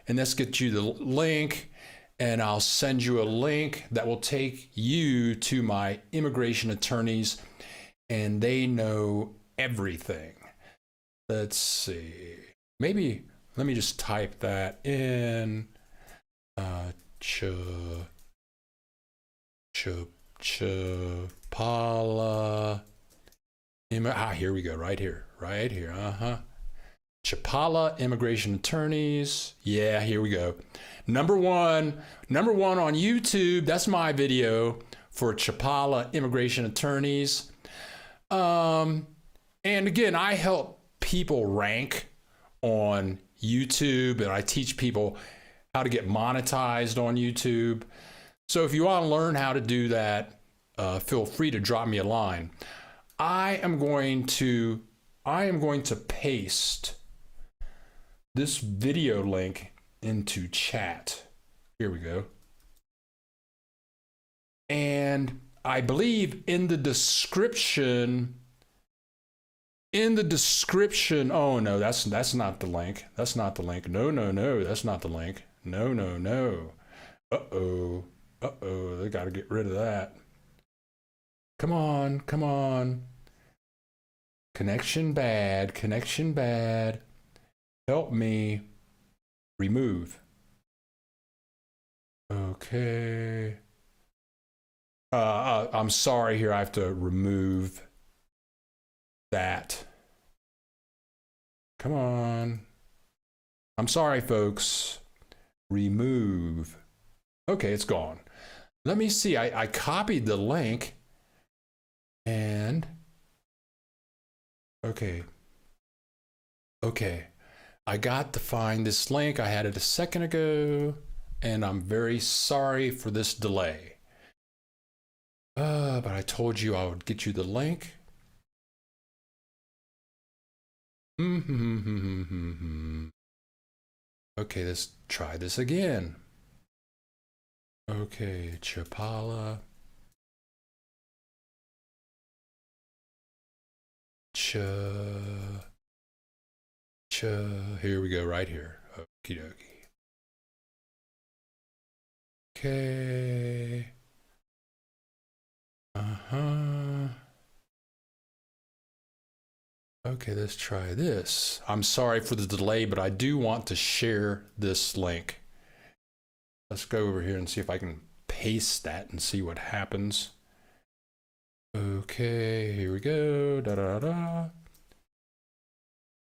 and let's get you the link, and I'll send you a link that will take you to my immigration attorneys, and they know everything. Let's see. Maybe let me just type that in. Chapala. Here we go. Right here. Chapala immigration attorneys. Yeah, here we go. Number one on YouTube. That's my video for Chapala immigration attorneys. And again, I help people rank on YouTube, and I teach people how to get monetized on YouTube. So if you want to learn how to do that, feel free to drop me a line. I am going to paste this video link into chat. Here we go. And I believe in the description in the description. Oh no, that's not the link. That's not the link. No, that's not the link. No. Uh-oh. They got to get rid of that. Come on. Connection bad. Help me. Remove. Okay. I'm sorry here. I have to remove that. Come on. I'm sorry, folks. Remove. Okay, it's gone. Let me see. I copied the link and okay. I got to find this link. I had it a second ago, and I'm very sorry for this delay. But I told you I would get you the link. Okay, let's try this again. Okay, Chapala. Here we go, right here. Okie dokie. Okay. Okay, let's try this. I'm sorry for the delay, but I do want to share this link. Let's go over here and see if I can paste that and see what happens. Okay, here we go.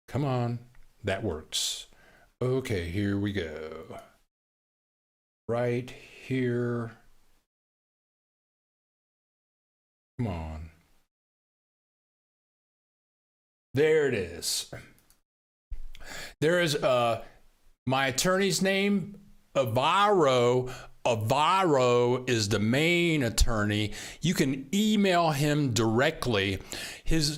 Come on, that works. Okay, here we go. Right here. Come on. There it is. There is my attorney's name, Avaro. Avaro is the main attorney. You can email him directly.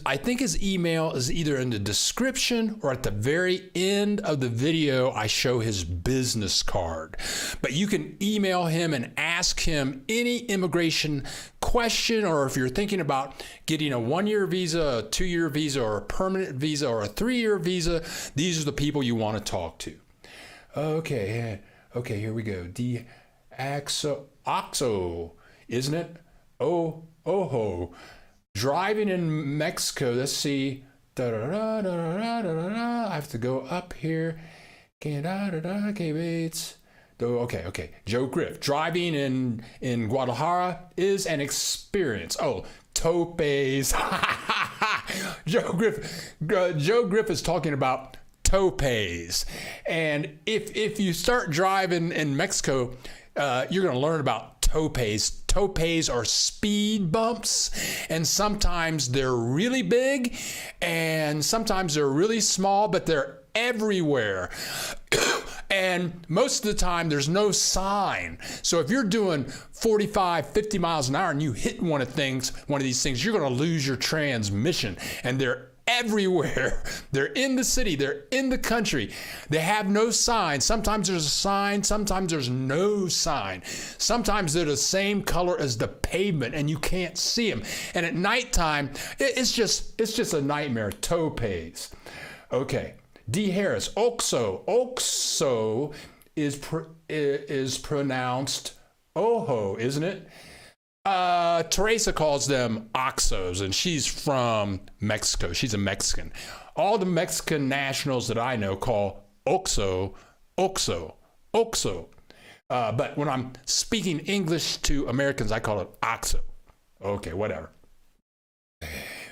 I think his email is either in the description or at the very end of the video. I show his business card. But you can email him and ask him any immigration question, or if you're thinking about getting a 1-year visa, a 2-year visa, or a permanent visa, or a 3-year visa, these are the people you want to talk to. Okay, here we go. Oxo, isn't it? Oho. Driving in Mexico. Let's see. I have to go up here. Okay, wait. Okay. Joe Griff. Driving in Guadalajara is an experience. Oh, topes. Joe Griff is talking about topes. And if you start driving in Mexico, you're going to learn about topes. Topes are speed bumps, and sometimes they're really big, and sometimes they're really small, but they're everywhere. And most of the time, there's no sign. So if you're doing 45, 50 miles an hour and you hit one of these things, you're going to lose your transmission. And they're everywhere. They're in the city. They're in the country. They have no sign. Sometimes there's a sign. Sometimes there's no sign. Sometimes they're the same color as the pavement and you can't see them. And at nighttime, it's just a nightmare. Topes. Okay. D. Harris. Oxo. Oxo is pronounced Ojo, isn't it? Teresa calls them Oxos, and she's from Mexico. She's a Mexican. All the Mexican nationals that I know call Oxo. But when I'm speaking English to Americans, I call it Oxo. Okay, whatever.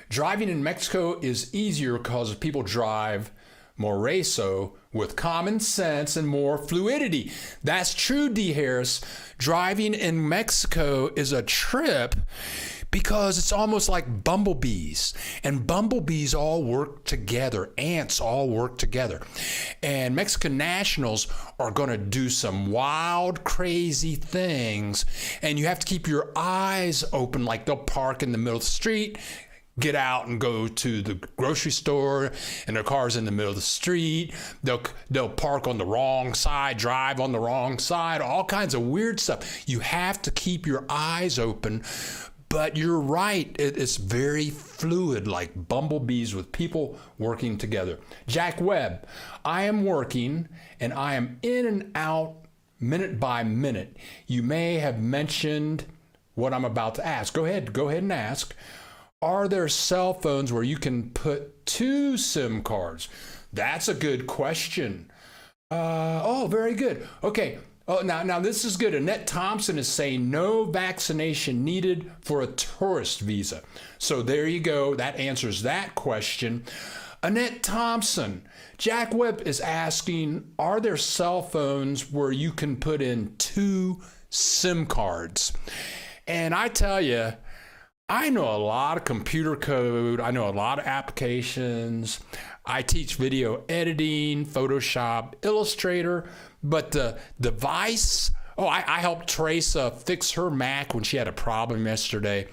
Driving in Mexico is easier because people drive Moreso with common sense and more fluidity. That's true, D. Harris. Driving in Mexico is a trip because it's almost like bumblebees, and bumblebees all work together. Ants all work together. And Mexican nationals are going to do some wild, crazy things, and you have to keep your eyes open. Like they'll park in the middle of the street, get out and go to the grocery store, and their car's in the middle of the street. They'll park on the wrong side, drive on the wrong side, all kinds of weird stuff. You have to keep your eyes open But you're right. It's very fluid, like bumblebees with people working together. Jack Webb, I am working and I am in and out minute by minute. You may have mentioned what I'm about to ask. Go ahead and ask. Are there cell phones where you can put 2 SIM cards? That's a good question. Very good. Okay. Oh, now this is good. Annette Thompson is saying no vaccination needed for a tourist visa. So there you go. That answers that question. Annette Thompson, Jack Webb is asking, are there cell phones where you can put in 2 SIM cards? And I tell you, I know a lot of computer code. I know a lot of applications. I teach video editing, Photoshop, Illustrator, but the device, I helped Teresa fix her Mac when she had a problem yesterday.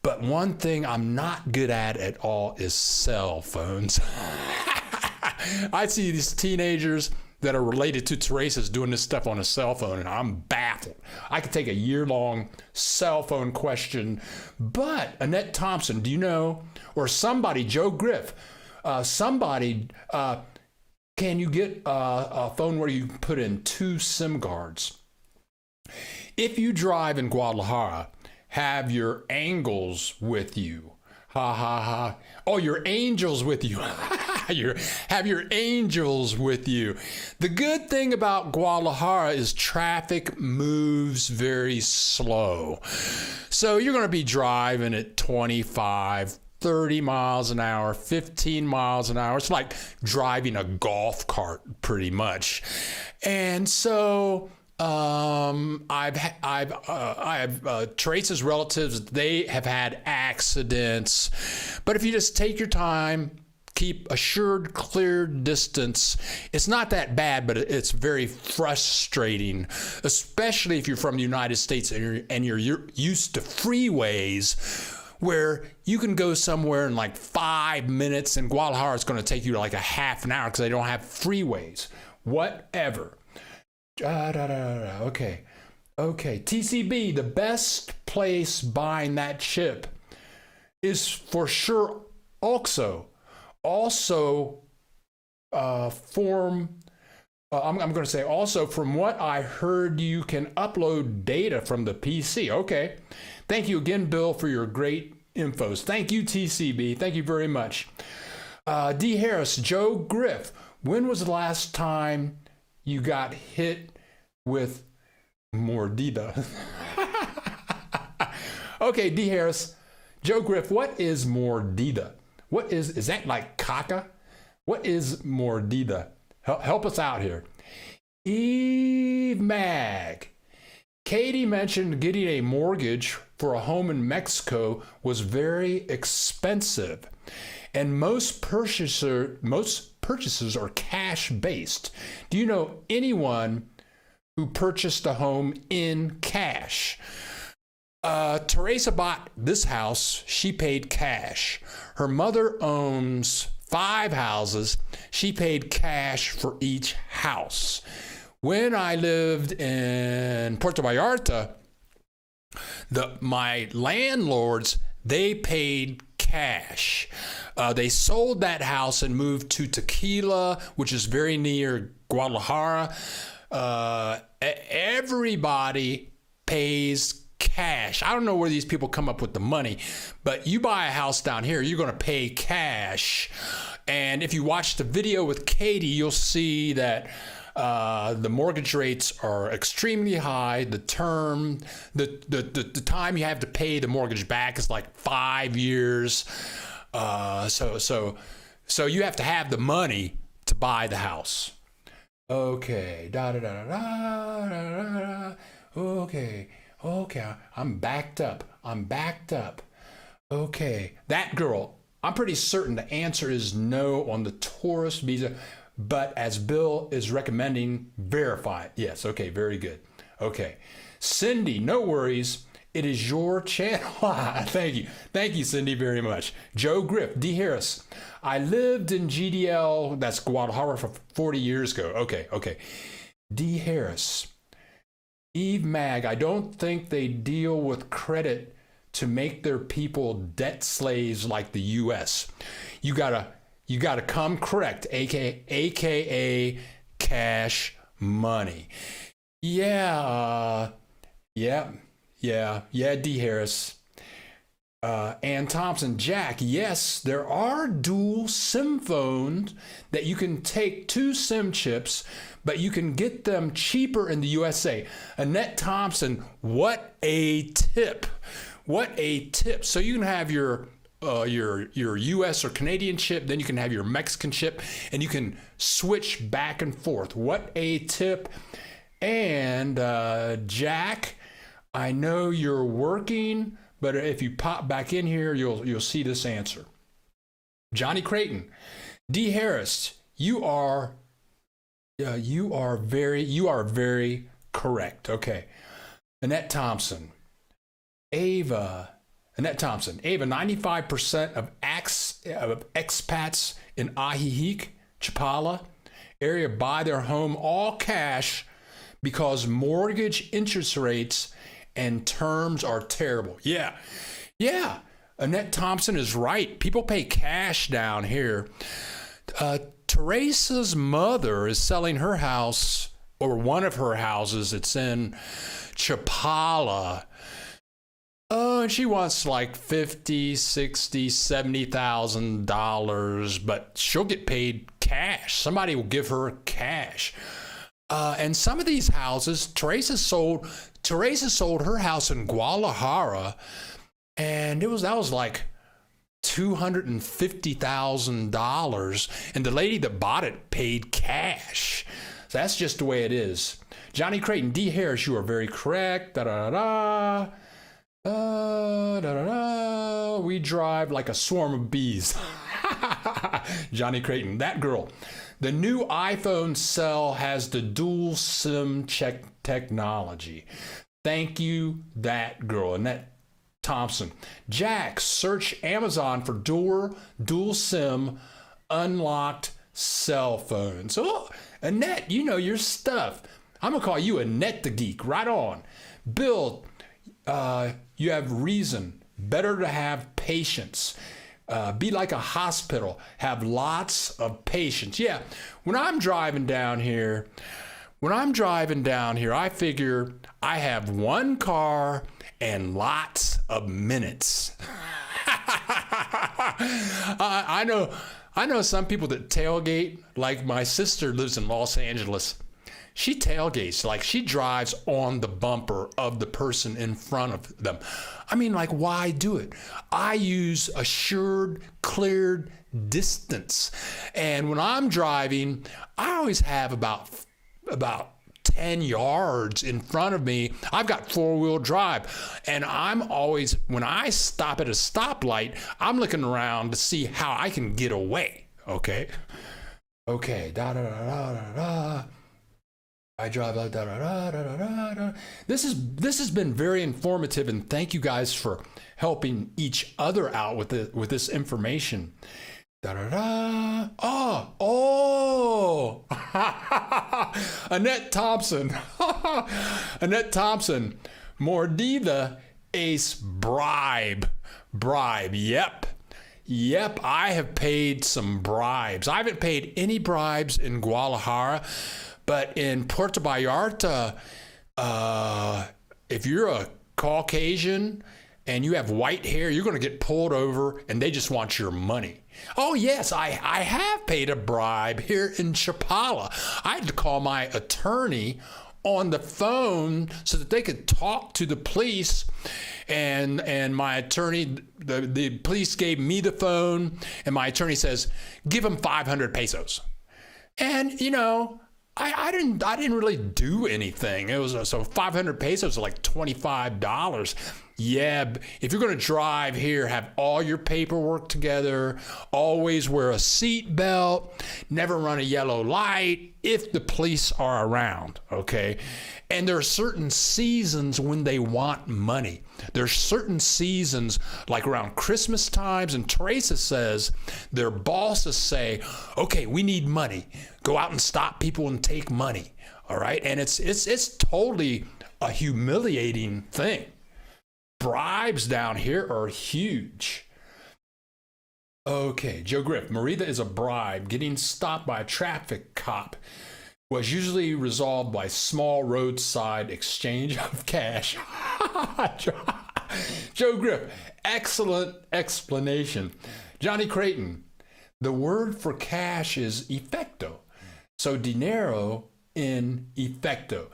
But one thing I'm not good at all is cell phones. I see these teenagers that are related to Teresa's doing this stuff on a cell phone, and I'm baffled. I could take a year-long cell phone question. But Annette Thompson, do you know, or somebody, Joe Griff, can you get a phone where you put in 2 SIM cards? If you drive in Guadalajara, have your angles with you. Ha ha ha. Oh, your angels with you. Have your angels with you. The good thing about Guadalajara is traffic moves very slow. So you're going to be driving at 25, 30 miles an hour, 15 miles an hour. It's like driving a golf cart pretty much. And so I have Teresa's relatives, they have had accidents. But if you just take your time, keep assured clear distance, it's not that bad, but it's very frustrating, especially if you're from the United States and you're used to freeways where you can go somewhere in like 5 minutes, and Guadalajara is going to take you like a half an hour because they don't have freeways. Whatever. Okay. TCB, the best place buying that chip is for sure OXXO. Also, I'm going to say also, from what I heard, you can upload data from the PC. Okay. Thank you again, Bill, for your great infos. Thank you, TCB. Thank you very much. D. Harris, Joe Griff, when was the last time you got hit with mordida? Okay, D. Harris, Joe Griff, what is mordida? What is that like caca? What is mordida? Help us out here. Eve Mag. Katie mentioned getting a mortgage for a home in Mexico was very expensive, and most purchases are cash-based. Do you know anyone who purchased a home in cash? Teresa bought this house. She paid cash. Her mother owns 5 houses. She paid cash for each house. When I lived in Puerto Vallarta, my landlords, they paid cash. They sold that house and moved to Tequila, which is very near Guadalajara. Everybody pays cash. I don't know where these people come up with the money, but you buy a house down here, you're going to pay cash. And if you watch the video with Katie, you'll see that the mortgage rates are extremely high. The term, the time you have to pay the mortgage back is like 5 years. So you have to have the money to buy the house. Okay. Okay. I'm backed up. Okay. That girl, I'm pretty certain the answer is no on the tourist visa. But as Bill is recommending, verify it. Yes, okay, very good. Okay. Cindy, no worries. It is your channel. Thank you. Thank you, Cindy, very much. Joe Griff, D. Harris. I lived in GDL, that's Guadalajara, for 40 years ago. Okay. D. Harris. Eve Mag, I don't think they deal with credit to make their people debt slaves like the U.S. You gotta come correct, aka cash money. Yeah, D. Harris. Ann Thompson, Jack, yes, there are dual SIM phones that you can take 2 SIM chips, but you can get them cheaper in the USA. Annette Thompson, what a tip. What a tip. So you can have your US or Canadian chip, then you can have your Mexican chip, and you can switch back and forth. What a tip. And Jack, I know you're working, but if you pop back in here, you'll see this answer. Johnny Creighton, D. Harris, you are very correct. Okay. Annette Thompson, 95% of expats in Ajijic, Chapala area buy their home all cash because mortgage interest rates and terms are terrible. Yeah. Annette Thompson is right. People pay cash down here. Teresa's mother is selling her house, or one of her houses. It's in Chapala. And she wants like $50,000, $60,000, $70,000, but she'll get paid cash. Somebody will give her cash. And some of these houses, Teresa sold her house in Guadalajara, and that was like $250,000, and the lady that bought it paid cash. So that's just the way it is. Johnny Creighton, D. Harris, you are very correct. We drive like a swarm of bees. Johnny Creighton, that girl. The new iPhone cell has the dual SIM check technology. Thank you, that girl. Annette Thompson. Jack, search Amazon for dual SIM unlocked cell phones. Oh, Annette, you know your stuff. I'm going to call you Annette the Geek. Right on. Bill, you have reason. Better to have patience. Be like a hospital. Have lots of patience. Yeah, when I'm driving down here, I figure I have one car and lots of minutes. I know some people that tailgate. Like my sister lives in Los Angeles. She tailgates, like she drives on the bumper of the person in front of them. I mean, like, why do it? I use assured, cleared distance. And when I'm driving, I always have about 10 yards in front of me. I've got 4-wheel drive. And I'm always, when I stop at a stoplight, I'm looking around to see how I can get away. Okay. I drive like da. This has been very informative, and thank you guys for helping each other out with this information. Oh. Annette Thompson. Annette Thompson. Mordida ace bribe. Yep, I have paid some bribes. I haven't paid any bribes in Guadalajara. But in Puerto Vallarta, if you're a Caucasian and you have white hair, you're going to get pulled over and they just want your money. Oh, yes, I have paid a bribe here in Chapala. I had to call my attorney on the phone so that they could talk to the police. And my attorney, the police gave me the phone, and my attorney says, give them 500 pesos. And, you know, I didn't really do anything. It was so 500 pesos are like $25. Yeah, if you're going to drive here, have all your paperwork together, always wear a seat belt, never run a yellow light if the police are around, okay? And there are certain seasons when they want money. There's certain seasons like around Christmas times, and Teresa says their bosses say, okay, we need money. Go out and stop people and take money, all right? And it's totally a humiliating thing. bribes down here are huge. Okay, Joe Griff, Marita is a bribe. Getting stopped by a traffic cop was usually resolved by small roadside exchange of cash. Joe Griff, excellent explanation. Johnny Creighton, the word for cash is efecto. So dinero in efecto,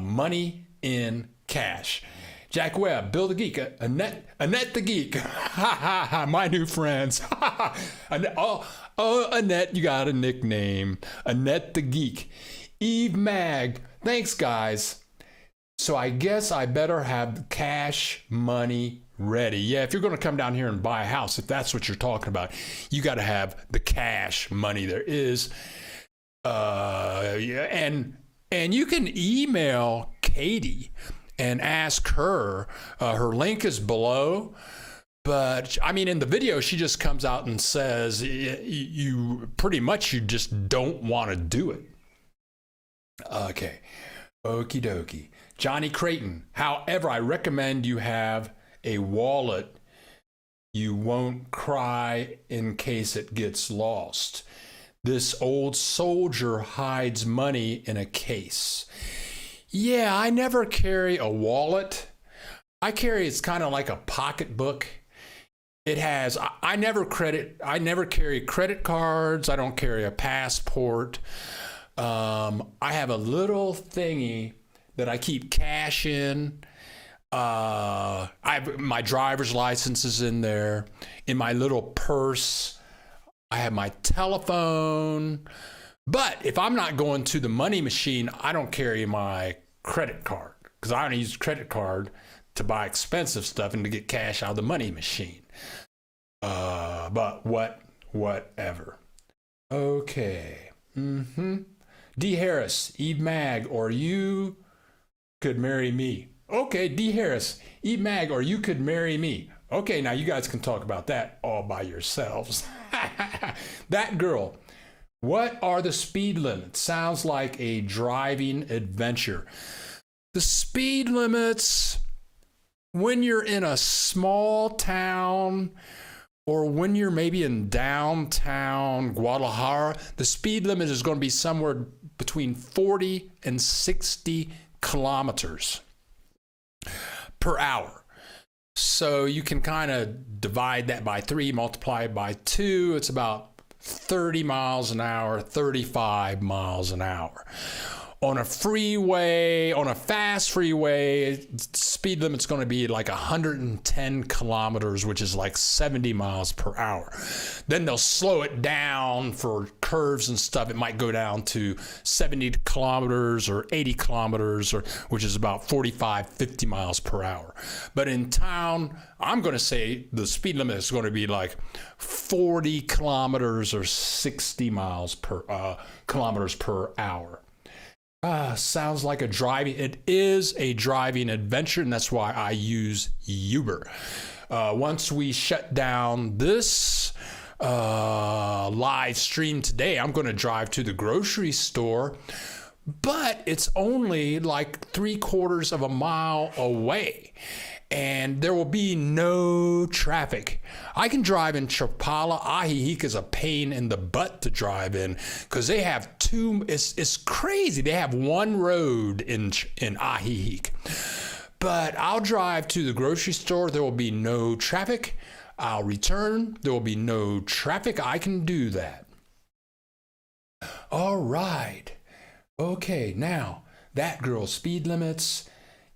money in cash. Jack Webb, Bill the Geek, Annette the Geek, my new friends. Annette, you got a nickname, Annette the Geek. Eve Mag, thanks guys. So I guess I better have cash money ready. Yeah, if you're going to come down here and buy a house, if that's what you're talking about, you got to have the cash money. There is, and you can email Katie and ask her. Her link is below. But I mean, in the video, she just comes out and says you pretty much you just don't want to do it. Okay, okie dokie. Johnny Creighton. However, I recommend you have a wallet. You won't cry in case it gets lost. This old soldier hides money in a case. Yeah, I never carry a wallet. It's kind of like a pocketbook. It has, I never carry credit cards. I don't carry a passport. I have a little thingy that I keep cash in. My driver's license is in there. In my little purse, I have my telephone. But if I'm not going to the money machine, I don't carry my credit card because I don't use credit card to buy expensive stuff and to get cash out of the money machine. But whatever. Okay. D. Harris, Eve Mag, or you could marry me. Okay, D. Harris, Eve Mag, or you could marry me. Okay, now you guys can talk about that all by yourselves. That girl, what are the speed limits? Sounds like a driving adventure. The speed limits, when you're in a small town or when you're maybe in downtown Guadalajara, the speed limit is going to be somewhere between 40 and 60 kilometers per hour. So you can kind of divide that by 3, multiply it by 2. It's about 30 miles an hour, 35 miles an hour. On a freeway, on a fast freeway, speed limit's going to be like 110 kilometers, which is like 70 miles per hour. Then they'll slow it down for curves and stuff. It might go down to 70 kilometers or 80 kilometers, which is about 45, 50 miles per hour. But in town, I'm going to say the speed limit is going to be like 40 kilometers or 60 miles per kilometers per hour. Sounds like a driving. It is a driving adventure, and that's why I use Uber. Once we shut down this live stream today, I'm going to drive to the grocery store, but it's only like 3/4 of a mile away. And there will be no traffic. I can drive in Chapala. Ajijic is a pain in the butt to drive in because they have it's crazy. They have one road in Ajijic. But I'll drive to the grocery store. There will be no traffic. I'll return. There will be no traffic. I can do that. All right. Okay, now that girl, speed limits.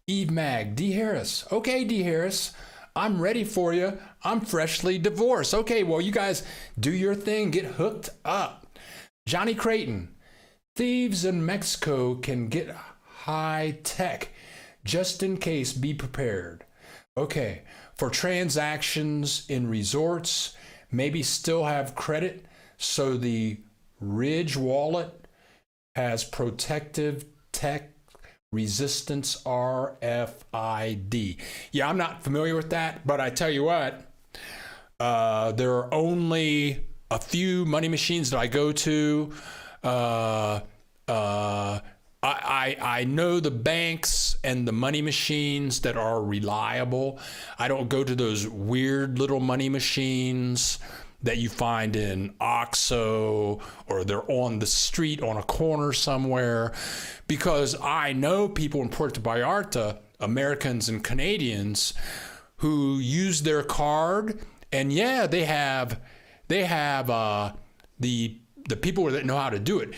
Eve Mag, D. Harris. Okay, D. Harris, I'm ready for you. I'm freshly divorced. Okay, well, you guys do your thing. Get hooked up. Johnny Creighton, thieves in Mexico can get high tech. Just in case, be prepared. Okay, for transactions in resorts, maybe still have credit. So the Ridge wallet has protective tech resistance RFID. Yeah, I'm not familiar with that, but I tell you what, there are only a few money machines that I go to I know the banks and the money machines that are reliable. I don't go to those weird little money machines that you find in OXXO, or they're on the street on a corner somewhere, because I know people in Puerto Vallarta, Americans and Canadians, who use their card, and yeah, they have the people that know how to do it.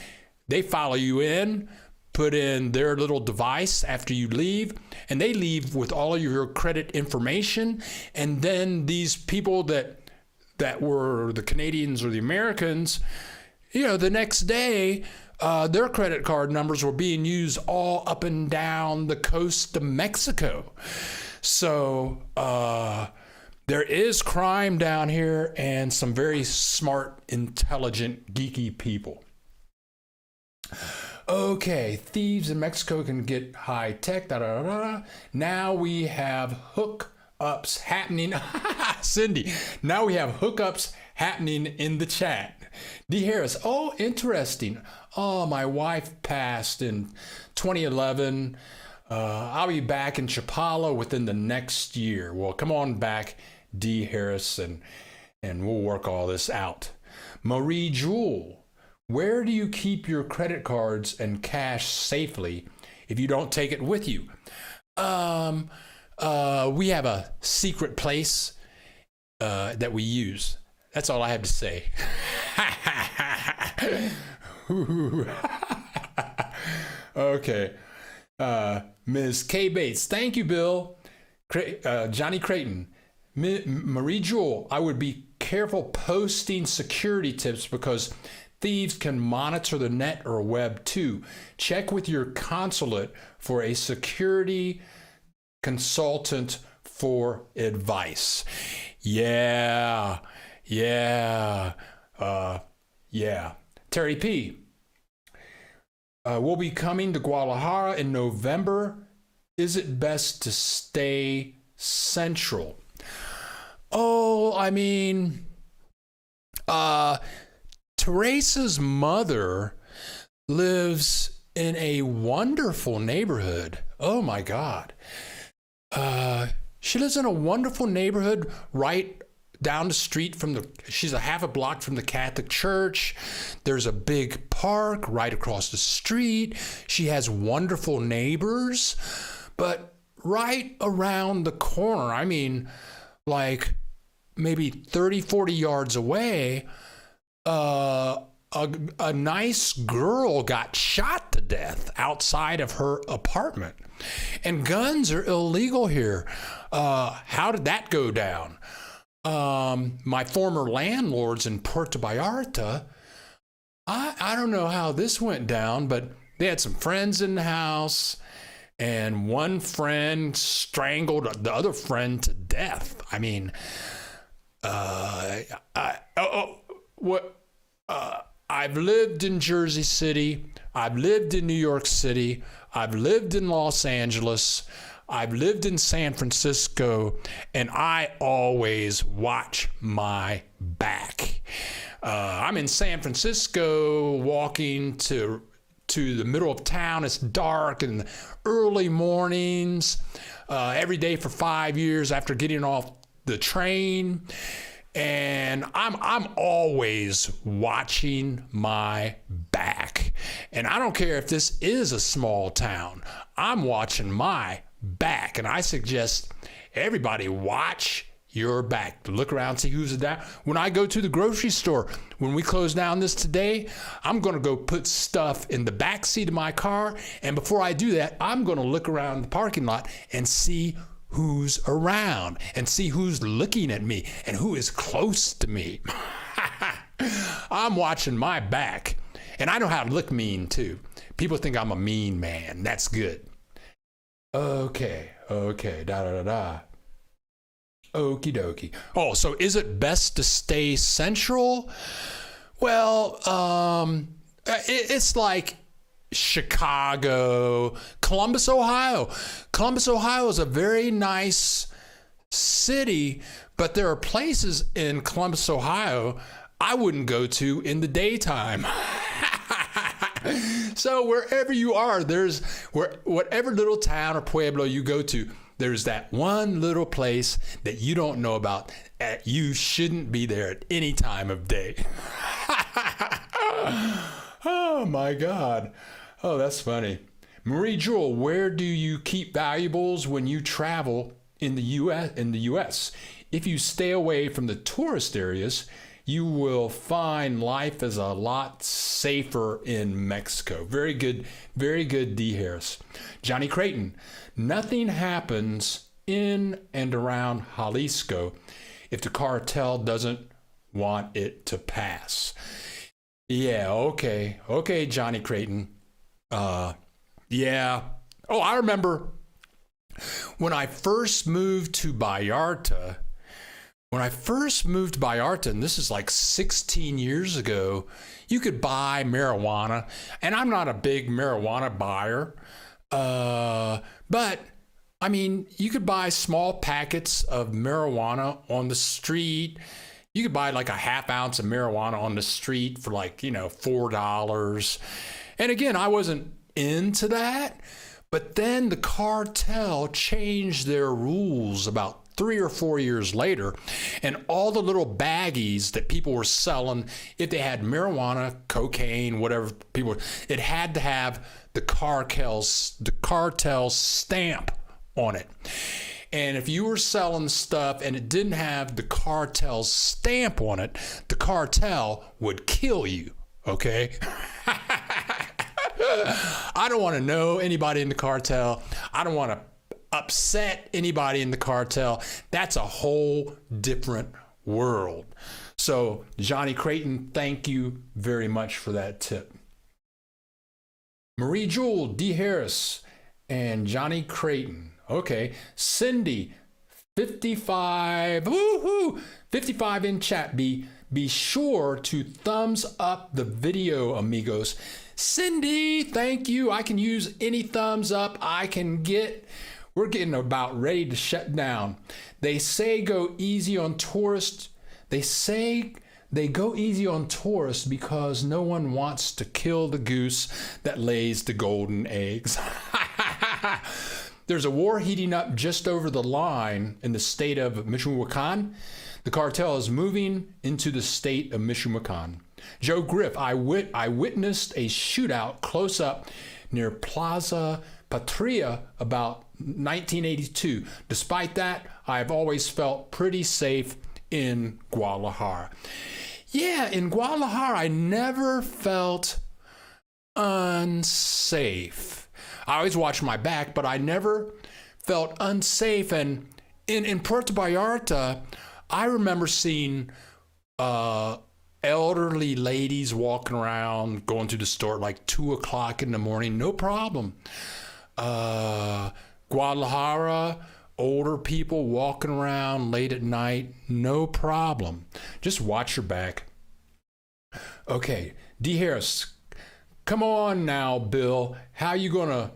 They follow you in, put in their little device after you leave, and they leave with all of your credit information. And then these people that were the Canadians or the Americans, the next day, their credit card numbers were being used all up and down the coast of Mexico. So there is crime down here, and some very smart, intelligent, geeky people. Okay, thieves in Mexico can get high tech. Now we have hookups happening. Cindy, now we have hookups happening in the chat. D. Harris, oh, interesting. Oh, my wife passed in 2011. I'll be back in Chapala within the next year. Well, come on back, D. Harris, and we'll work all this out. Marie Jewell, where do you keep your credit cards and cash safely if you don't take it with you? We have a secret place that we use. That's all I have to say. Okay. Ms. K. Bates, thank you, Bill. Johnny Creighton, Marie Jewell, I would be careful posting security tips because thieves can monitor the net or web too. Check with your consulate for a security consultant for advice. Yeah. Terry P. We'll be coming to Guadalajara in November. Is it best to stay central? Oh, I mean, Teresa's mother lives in a wonderful neighborhood. Oh my God. She lives in a wonderful neighborhood right down the street she's a half a block from the Catholic Church. There's a big park right across the street. She has wonderful neighbors, but right around the corner, I mean, like maybe 30, 40 yards away, a nice girl got shot to death outside of her apartment. And guns are illegal here. How did that go down? My former landlords in Puerto Vallarta, I don't know how this went down, but they had some friends in the house, and one friend strangled the other friend to death. I mean, I've lived in Jersey City. I've lived in New York City. I've lived in Los Angeles. I've lived in San Francisco, and I always watch my back. I'm in San Francisco walking to the middle of town. It's dark in the early mornings, every day for 5 years after getting off the train. And I'm always watching my back. And I don't care if this is a small town. I'm watching my back. And I suggest everybody watch your back. Look around, see who's down. When I go to the grocery store, when we close down this today, I'm going to go put stuff in the back seat of my car. And before I do that, I'm going to look around the parking lot and see who's around and see who's looking at me and who is close to me. I'm watching my back, and I know how to look mean too. People think I'm a mean man. That's good. Okay, okie dokie. Oh, so is it best to stay central? Well, it's like Chicago, Columbus, Ohio. Columbus, Ohio is a very nice city, but there are places in Columbus, Ohio I wouldn't go to in the daytime. So wherever you are, whatever little town or pueblo you go to, there's that one little place that you don't know about. You shouldn't be there at any time of day. Oh my God. Oh, that's funny. Marie Jewel, where do you keep valuables when you travel in the US? If you stay away from the tourist areas, you will find life is a lot safer in Mexico. Very good, D. Harris. Johnny Creighton, nothing happens in and around Jalisco if the cartel doesn't want it to pass. Yeah, okay, Johnny Creighton. Yeah. Oh, I remember when I first moved to Vallarta. And this is like 16 years ago, you could buy marijuana, and I'm not a big marijuana buyer, but I mean, you could buy small packets of marijuana on the street. You could buy like a half ounce of marijuana on the street for like, $4. And again, I wasn't into that, but then the cartel changed their rules about 3 or 4 years later, and all the little baggies that people were selling, if they had marijuana, cocaine, whatever it had to have the cartel stamp on it. And if you were selling stuff and it didn't have the cartel stamp on it, the cartel would kill you, okay? I don't want to know anybody in the cartel. I don't want to upset anybody in the cartel. That's a whole different world. So, Johnny Creighton, thank you very much for that tip. Marie Jewel, D. Harris, and Johnny Creighton. Okay. Cindy, 55. Woohoo! 55 in chat. Be sure to thumbs up the video, amigos. Cindy, thank you. I can use any thumbs up I can get. We're getting about ready to shut down. They say go easy on tourists. They say they go easy on tourists because no one wants to kill the goose that lays the golden eggs. There's a war heating up just over the line in the state of Michoacan. The cartel is moving into the state of Michoacan. Joe Griff, I witnessed a shootout close up near Plaza Patria about 1982. Despite that, I've always felt pretty safe in Guadalajara. Yeah, in Guadalajara, I never felt unsafe. I always watched my back, but I never felt unsafe. And in Puerto Vallarta, I remember seeing elderly ladies walking around, going to the store at like 2 o'clock in the morning, no problem. Guadalajara, older people walking around late at night, no problem. Just watch your back. Okay, D. Harris, come on now, Bill. How you gonna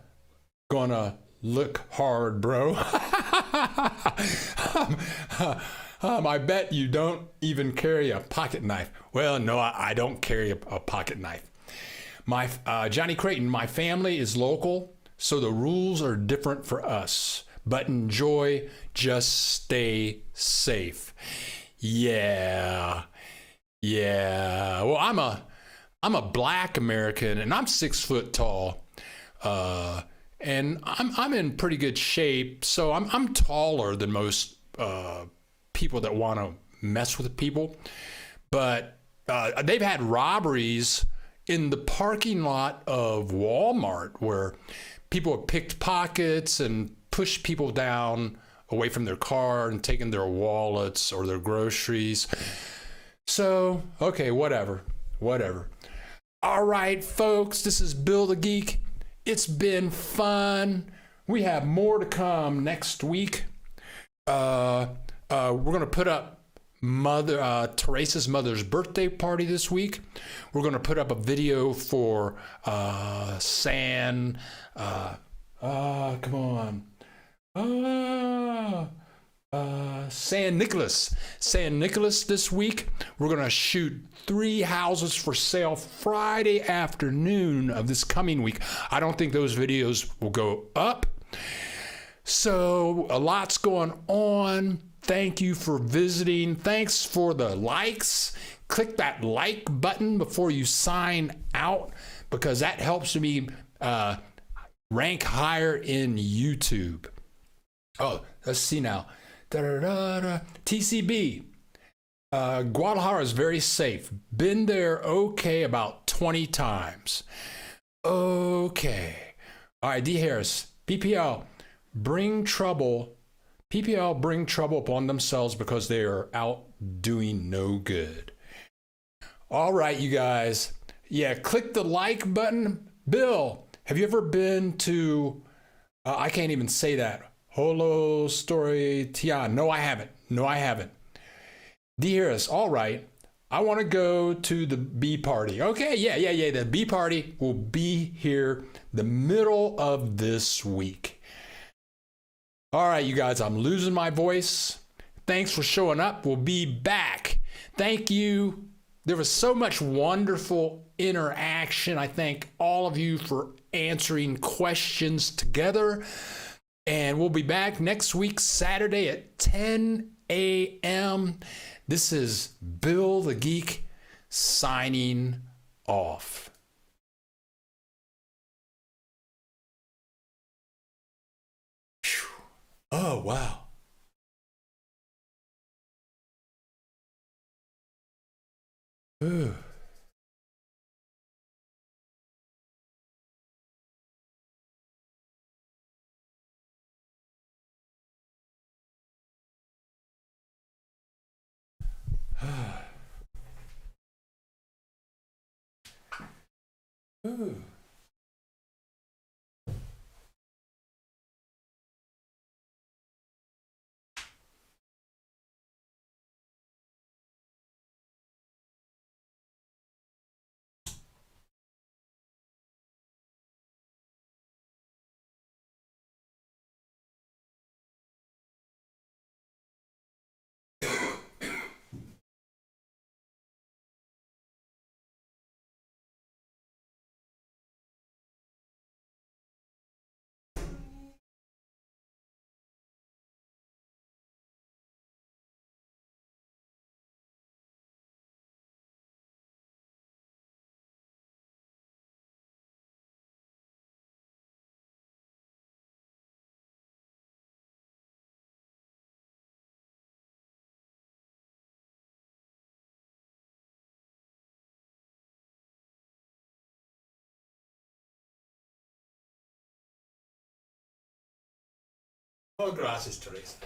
look hard, bro? I bet you don't even carry a pocket knife. Well, no, I don't carry a pocket knife. Johnny Creighton, my family is local, so the rules are different for us. But enjoy, just stay safe. Yeah. Well, I'm a black American, and I'm 6 foot tall, and I'm in pretty good shape. So I'm taller than most people that want to mess with people. But they've had robberies in the parking lot of Walmart where people have picked pockets and pushed people down away from their car and taken their wallets or their groceries. So, okay, whatever. All right, folks, this is Bill the Geek. It's been fun. We have more to come next week. We're going to put up Teresa's mother's birthday party this week. We're going to put up a video for come on. San Nicolas. San Nicolas this week. We're going to shoot 3 houses for sale Friday afternoon of this coming week. I don't think those videos will go up. So a lot's going on. Thank you for visiting. Thanks for the likes. Click that like button before you sign out because that helps me rank higher in YouTube. Oh, let's see now. TCB. Guadalajara is very safe. Been there okay about 20 times. Okay. All right, D. Harris. PPL bring trouble upon themselves because they are out doing no good. All right, you guys. Yeah, click the like button. Bill, have you ever been to, I can't even say that. Holo Story Tian. No, I haven't. D. Harris, all right. I want to go to the bee party. Okay, yeah. The bee party will be here the middle of this week. All right, you guys, I'm losing my voice. Thanks for showing up. We'll be back. Thank you. There was so much wonderful interaction. I thank all of you for answering questions together. And we'll be back next week, Saturday at 10 a.m. This is Bill the Geek signing off. Whew. Oh, wow. Ooh. Ooh. Oh, gracias, Teresa.